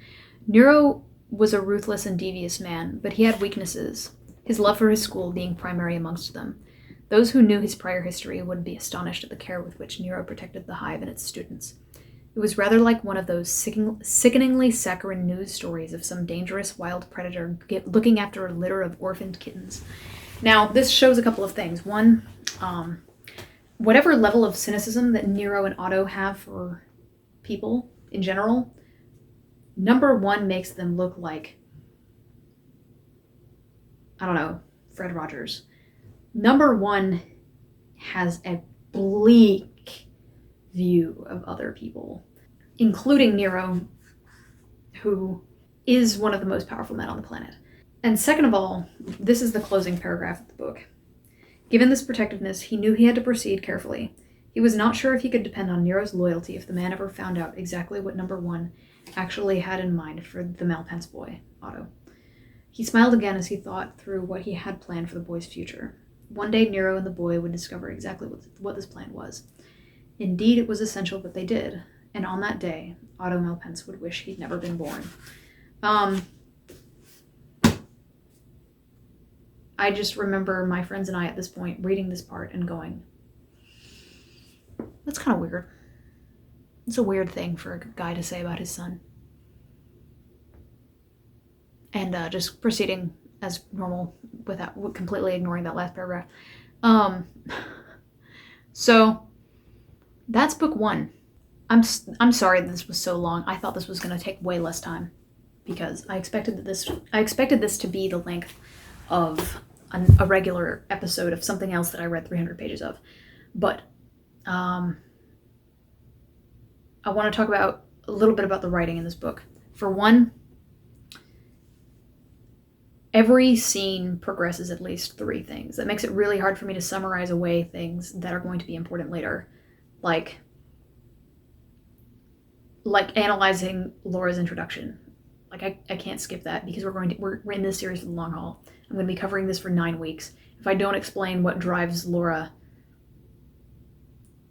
Nero was a ruthless and devious man, but he had weaknesses, his love for his school being primary amongst them. Those who knew his prior history would be astonished at the care with which Nero protected the Hive and its students. It was rather like one of those sickeningly saccharine news stories of some dangerous wild predator looking after a litter of orphaned kittens. Now, this shows a couple of things. One, whatever level of cynicism that Nero and Otto have for people in general, number 1 makes them look like, I don't know, Fred Rogers. Number 1 has a bleak view of other people, including Nero, who is one of the most powerful men on the planet. And second of all, this is the closing paragraph of the book. Given this protectiveness, he knew he had to proceed carefully. He was not sure if he could depend on Nero's loyalty if the man ever found out exactly what number 1 actually had in mind for the Malpence boy, Otto. He smiled again as he thought through what he had planned for the boy's future. One day Nero and the boy would discover exactly what this plan was. Indeed, it was essential that they did, and on that day, Otto Malpence would wish he'd never been born. I just remember my friends and I at this point reading this part and going, that's kind of weird. It's a weird thing for a guy to say about his son. And just proceeding as normal without completely ignoring that last paragraph. So That's book 1. I'm sorry that this was so long. I thought this was going to take way less time because I expected this to be the length of a regular episode of something else that I read 300 pages of. But I want to talk about a little bit about the writing in this book. For one, every scene progresses at least 3 things. That makes it really hard for me to summarize away things that are going to be important later. Like analyzing Laura's introduction. Like I can't skip that because we're in this series for the long haul. I'm going to be covering this for 9 weeks. If I don't explain what drives Laura,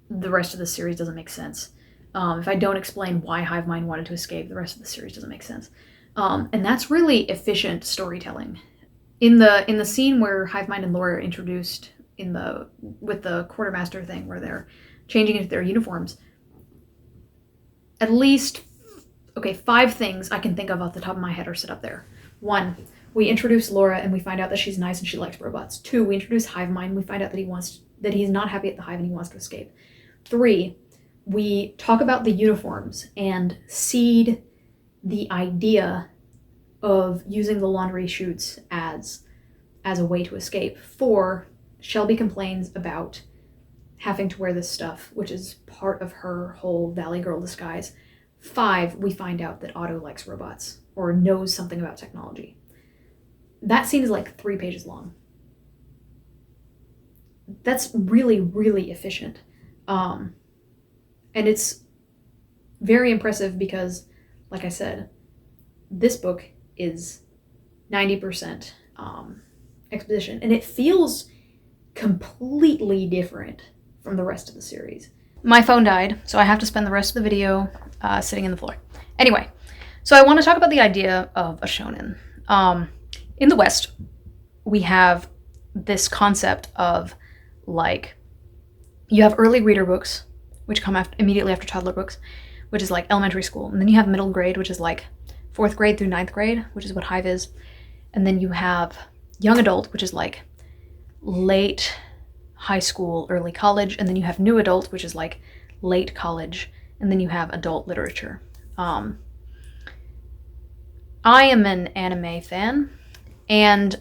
the rest of the series doesn't make sense. If I don't explain why Hive Mind wanted to escape, the rest of the series doesn't make sense. And that's really efficient storytelling. In the scene where Hive Mind and Laura are introduced with the quartermaster thing, where they're changing into their uniforms, at least 5 things I can think of off the top of my head are set up there. 1, we introduce Laura and we find out that she's nice and she likes robots. 2, we introduce Hive Mind. We find out that he's not happy at the Hive and he wants to escape. 3, we talk about the uniforms and seed the idea of using the laundry chutes as a way to escape. 4, Shelby complains about having to wear this stuff, which is part of her whole Valley Girl disguise. 5, we find out that Otto likes robots or knows something about technology. That scene is like 3 pages long. That's really, really efficient. And it's very impressive because, like I said, this book is 90% exposition, and it feels completely different from the rest of the series. My phone died, so I have to spend the rest of the video sitting in the floor. Anyway, so I want to talk about the idea of a shonen. In the West, we have this concept of, like, you have early reader books, which come immediately after toddler books, which is like elementary school. And then you have middle grade, which is like 4th grade through 9th grade, which is what HIVE is. And then you have young adult, which is like late high school, early college. And then you have new adult, which is like late college. And then you have adult literature. I am an anime fan, and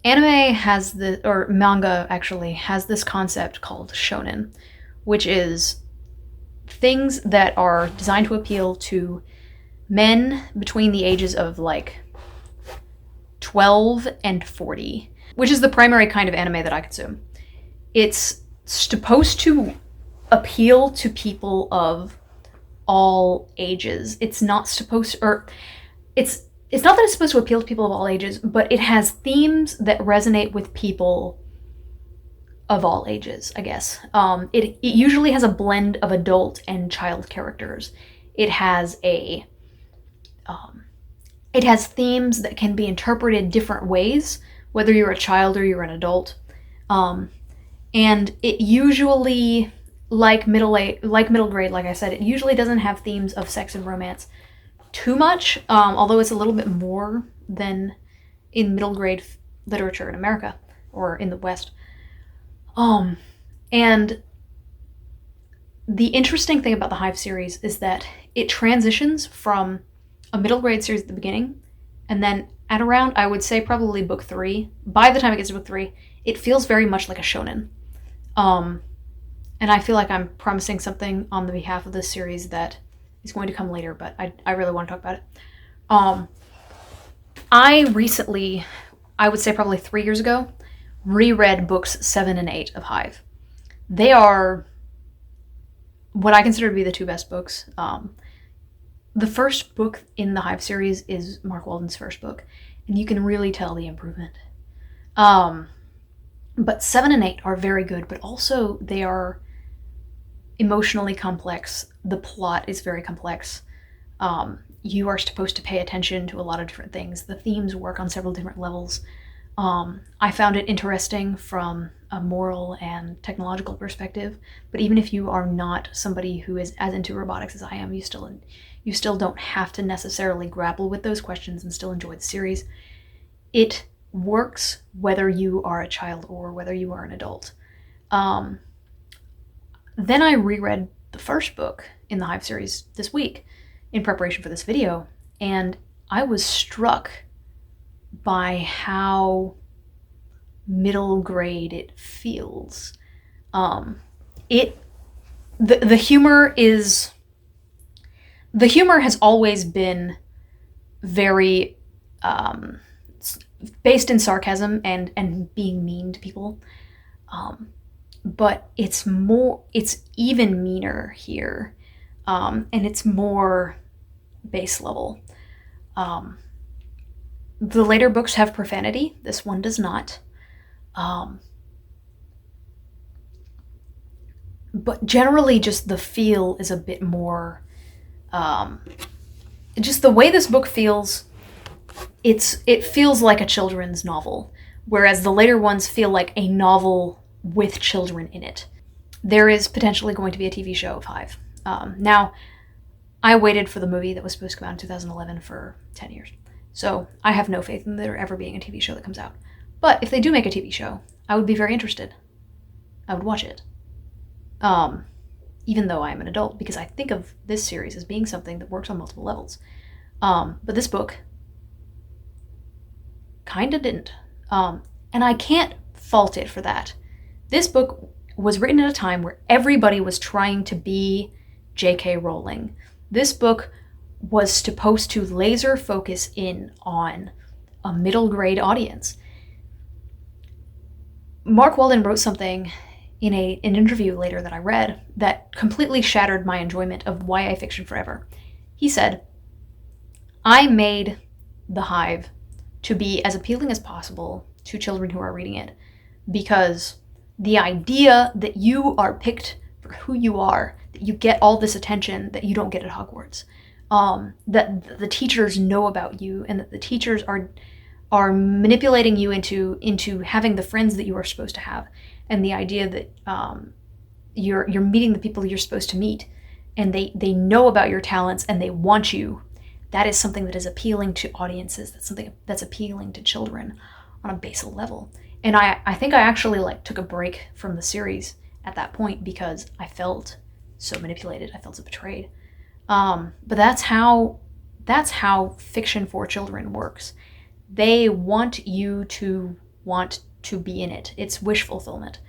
anime has manga actually has this concept called shonen, which is things that are designed to appeal to men between the ages of like 12 and 40, which is the primary kind of anime that I consume. It's supposed to appeal to people of all ages. It's not that it's supposed to appeal to people of all ages, but it has themes that resonate with people of all ages, I guess. It usually has a blend of adult and child characters. It has themes that can be interpreted different ways, whether you're a child or you're an adult. And it usually, like middle grade, like I said, it usually doesn't have themes of sex and romance too much, although it's a little bit more than in middle grade literature in America or in the West. And the interesting thing about the HIVE series is that it transitions from a middle grade series at the beginning, and then at around, I would say probably book 3, by the time it gets to book 3, it feels very much like a shonen. And I feel like I'm promising something on the behalf of this series that is going to come later, but I really want to talk about it. I recently, I would say probably 3 years ago, reread books 7 and 8 of HIVE. They are what I consider to be the 2 best books. The first book in the HIVE series is Mark Walden's first book, and you can really tell the improvement. But 7 and 8 are very good, but also they are emotionally complex. The plot is very complex. You are supposed to pay attention to a lot of different things. The themes work on several different levels. I found it interesting from a moral and technological perspective, but even if you are not somebody who is as into robotics as I am, you still don't have to necessarily grapple with those questions and still enjoy the series. It works whether you are a child or whether you are an adult. Then I reread the first book in the Hive series this week in preparation for this video, and I was struck by how middle grade it feels. The humor has always been very based in sarcasm and being mean to people, but it's even meaner here, and it's more base level. The later books have profanity. This one does not. But generally, just the feel is a bit more. Just the way this book feels, it feels like a children's novel, whereas the later ones feel like a novel with children in it. There is potentially going to be a TV show of Hive. Now, I waited for the movie that was supposed to come out in 2011 for 10 years. So I have no faith in there ever being a TV show that comes out. But if they do make a TV show, I would be very interested. I would watch it. Even though I am an adult, because I think of this series as being something that works on multiple levels. But this book kind of didn't. And I can't fault it for that. This book was written at a time where everybody was trying to be J.K. Rowling. This book was supposed to laser focus in on a middle grade audience. Mark Walden wrote something in an interview later that I read that completely shattered my enjoyment of YA fiction forever. He said, "I made The Hive to be as appealing as possible to children who are reading it, because the idea that you are picked for who you are, that you get all this attention that you don't get at Hogwarts, that the teachers know about you, and that the teachers are manipulating you into having the friends that you are supposed to have, and the idea that you're meeting the people you're supposed to meet, and they know about your talents and they want you. That is something that is appealing to audiences. That's something that's appealing to children on a basal level." And I think I actually took a break from the series at that point because I felt so manipulated. I felt so betrayed. But that's how fiction for children works. They want you to want to be in it. It's wish fulfillment.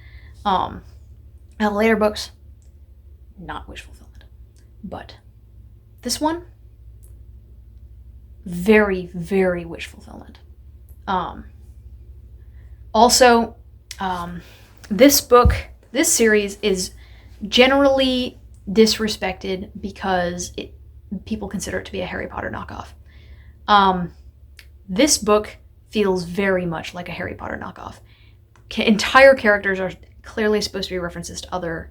Now later books, not wish fulfillment. But this one, very, very wish fulfillment. Also, this series is generally disrespected because people consider it to be a Harry Potter knockoff. This book feels very much like a Harry Potter knockoff. Entire characters are clearly supposed to be references to other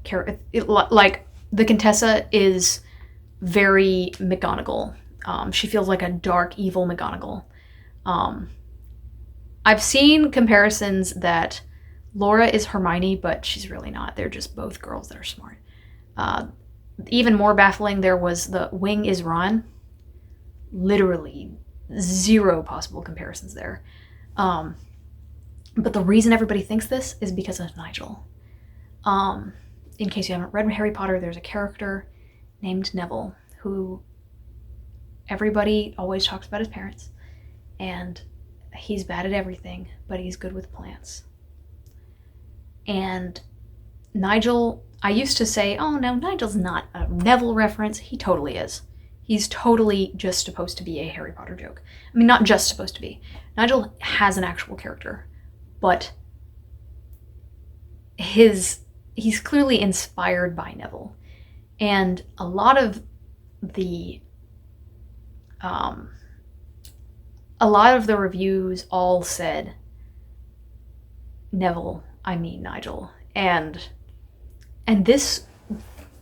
characters. Like the Contessa is very McGonagall. She feels like a dark, evil McGonagall. I've seen comparisons that Laura is Hermione, but she's really not. They're just both girls that are smart. Even more baffling, there was the Wing is Ron. Literally zero possible comparisons there. But the reason everybody thinks this is because of Nigel. In case you haven't read Harry Potter, there's a character named Neville who everybody always talks about his parents, and he's bad at everything, but he's good with plants. And Nigel, I used to say, oh no, Nigel's not a Neville reference. He totally is. He's totally just supposed to be a Harry Potter joke. I mean, not just supposed to be. Nigel has an actual character, but he's clearly inspired by Neville. And a lot of the reviews all said Neville, I mean Nigel. And this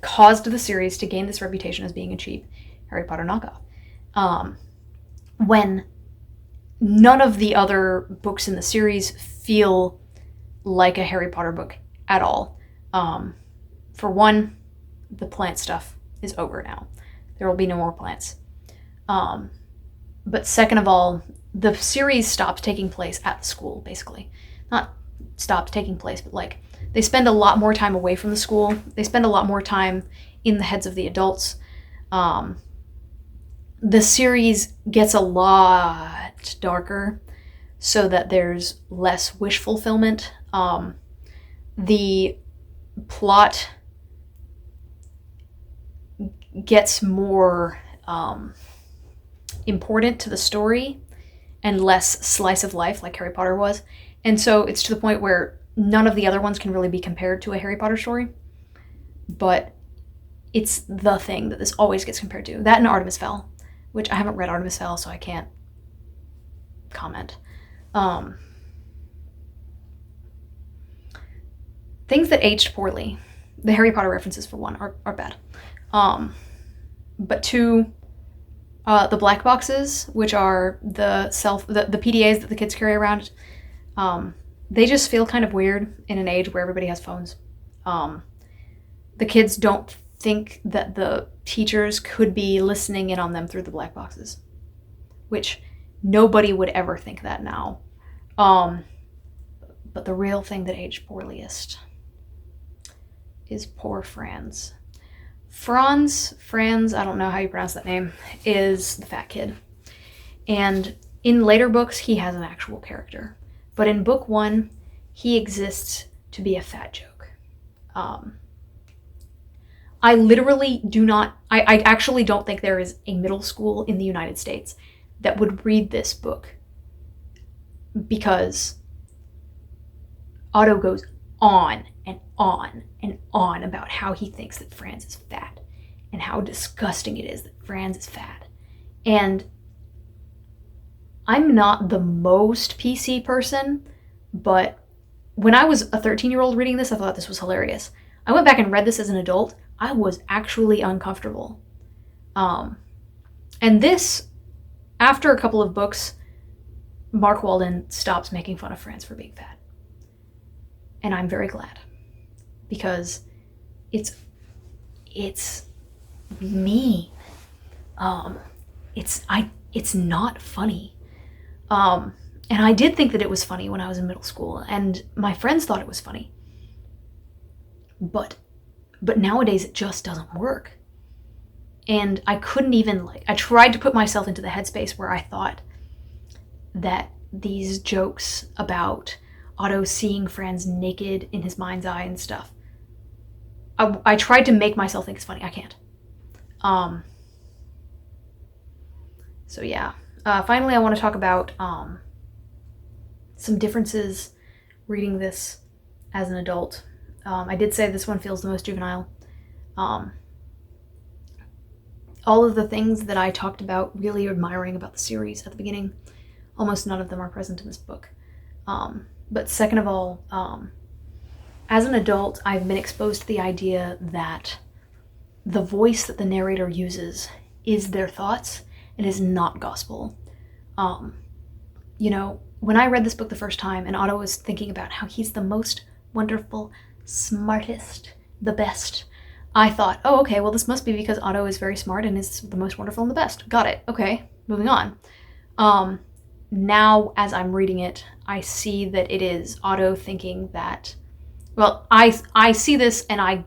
caused the series to gain this reputation as being a cheap Harry Potter knockoff. When none of the other books in the series feel like a Harry Potter book at all. For one, the plant stuff is over now. There will be no more plants. But second of all, the series stops taking place at the school, basically. Not stopped taking place, but like they spend a lot more time away from the school. They spend a lot more time in the heads of the adults. The series gets a lot darker so that there's less wish fulfillment. The plot gets more important to the story and less slice of life like Harry Potter was. And so it's to the point where none of the other ones can really be compared to a Harry Potter story. But it's the thing that this always gets compared to. That and Artemis Fowl, which I haven't read Artemis Fowl, so I can't comment. Things that aged poorly. The Harry Potter references, for one, are bad. But two, the black boxes, which are the PDAs that the kids carry around, they just feel kind of weird in an age where everybody has phones. The kids don't think that the teachers could be listening in on them through the black boxes, which nobody would ever think that now. But the real thing that aged poorliest is poor Franz. Franz, I don't know how you pronounce that name, is the fat kid. And in later books, he has an actual character. But in book 1, he exists to be a fat joke. I literally do not, I actually don't think there is a middle school in the United States that would read this book, because Otto goes on and on and on about how he thinks that Franz is fat and how disgusting it is that Franz is fat. And I'm not the most PC person, but when I was a 13-year-old reading this, I thought this was hilarious. I went back and read this as an adult. I was actually uncomfortable. And this, after a couple of books, Mark Walden stops making fun of Franz for being fat. And I'm very glad, because it's mean. It's not funny. And I did think that it was funny when I was in middle school, and my friends thought it was funny. But nowadays it just doesn't work. And I couldn't even, I tried to put myself into the headspace where I thought that these jokes about Otto seeing Franz naked in his mind's eye and stuff, I tried to make myself think it's funny. I can't. So yeah. Finally, I want to talk about some differences reading this as an adult. I did say this one feels the most juvenile. All of the things that I talked about really admiring about the series at the beginning, almost none of them are present in this book. But second of all, as an adult, I've been exposed to the idea that the voice that the narrator uses is their thoughts and is not gospel. You know, when I read this book the first time and Otto was thinking about how he's the most wonderful, smartest, the best, I thought, oh, okay, well, this must be because Otto is very smart and is the most wonderful and the best. Got it. Okay, moving on. Now, as I'm reading it, I see that it is Otto thinking that, well, I see this and I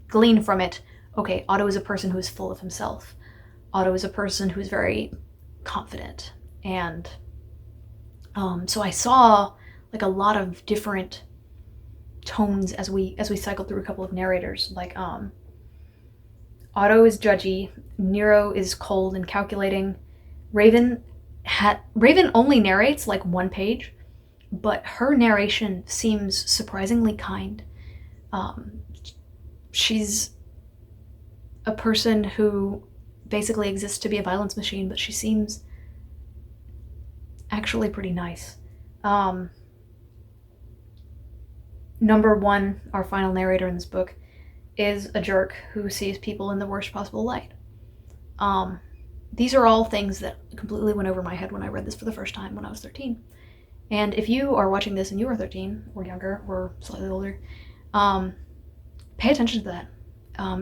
glean from it, okay, Otto is a person who is full of himself. Otto is a person who is very confident. And so I saw like a lot of different tones as we cycled through a couple of narrators. Like Otto is judgy, Nero is cold and calculating, Raven only narrates like one page, but her narration seems surprisingly kind. She's a person who basically exists to be a violence machine, but she seems actually pretty nice. Number 1, our final narrator in this book, is a jerk who sees people in the worst possible light. These are all things that completely went over my head when I read this for the first time when I was 13. And if you are watching this and you are 13 or younger or slightly older, pay attention to that.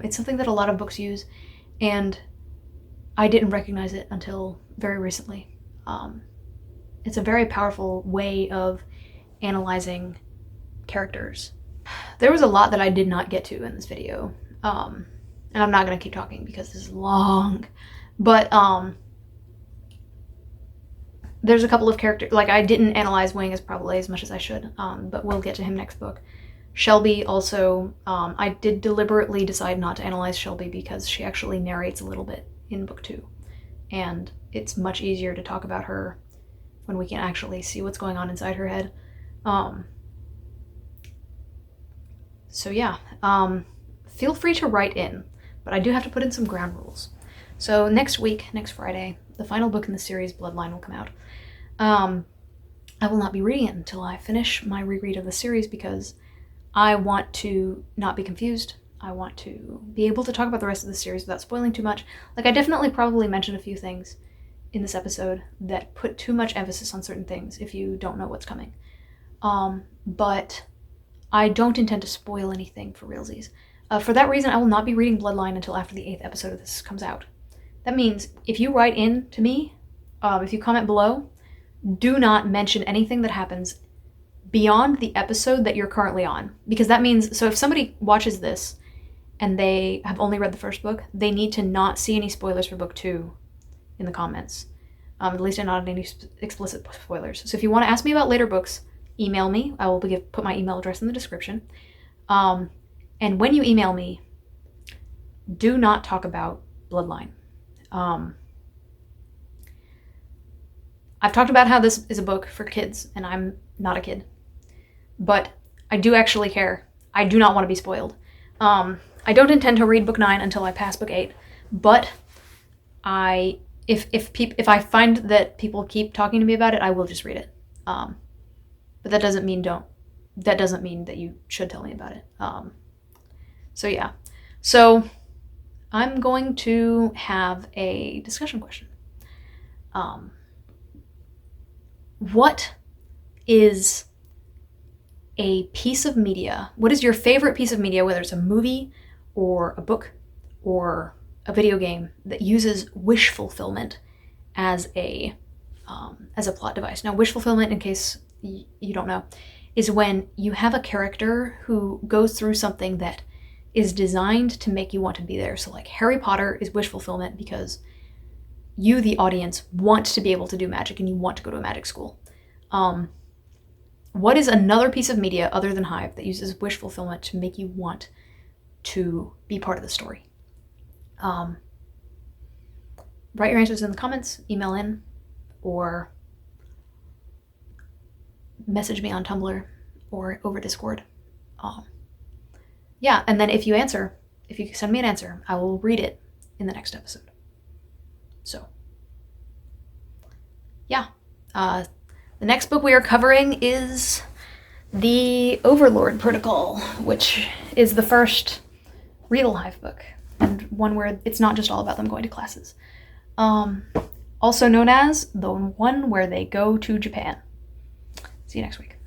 It's something that a lot of books use, and I didn't recognize it until very recently. It's a very powerful way of analyzing characters. There was a lot that I did not get to in this video. And I'm not going to keep talking because this is long. But there's a couple of characters, like I didn't analyze Wing as probably as much as I should, but we'll get to him next book. Shelby also, I did deliberately decide not to analyze Shelby because she actually narrates a little bit in book 2. And it's much easier to talk about her when we can actually see what's going on inside her head. So yeah, feel free to write in, but I do have to put in some ground rules. So next week, next Friday, the final book in the series, Bloodline, will come out. I will not be reading it until I finish my reread of the series because I want to not be confused. I want to be able to talk about the rest of the series without spoiling too much. Like, I definitely probably mentioned a few things in this episode that put too much emphasis on certain things if you don't know what's coming. But I don't intend to spoil anything for realsies. For that reason, I will not be reading Bloodline until after the 8th episode of this comes out. That means if you write in to me, if you comment below, do not mention anything that happens beyond the episode that you're currently on. Because that means, so if somebody watches this and they have only read the first book, they need to not see any spoilers for book 2 in the comments. At least not any explicit spoilers. So if you want to ask me about later books, email me. I will put my email address in the description. And when you email me, do not talk about Bloodline. I've talked about how this is a book for kids, and I'm not a kid. But I do actually care. I do not want to be spoiled. I don't intend to read book 9 until I pass book 8, but if I find that people keep talking to me about it, I will just read it. But that doesn't mean that you should tell me about it. So yeah. So I'm going to have a discussion question. What is a piece of media? What is your favorite piece of media, whether it's a movie or a book or a video game, that uses wish fulfillment as a plot device? Now, wish fulfillment, in case you don't know, is when you have a character who goes through something that is designed to make you want to be there. So like Harry Potter is wish fulfillment because you, the audience, want to be able to do magic and you want to go to a magic school. What is another piece of media other than HIVE that uses wish fulfillment to make you want to be part of the story? Write your answers in the comments, email in, or message me on Tumblr or over Discord. Yeah, and then if you send me an answer, I will read it in the next episode. So, yeah. The next book we are covering is the Overlord Protocol, which is the first real HIVE book, and one where it's not just all about them going to classes. Also known as the one where they go to Japan. See you next week.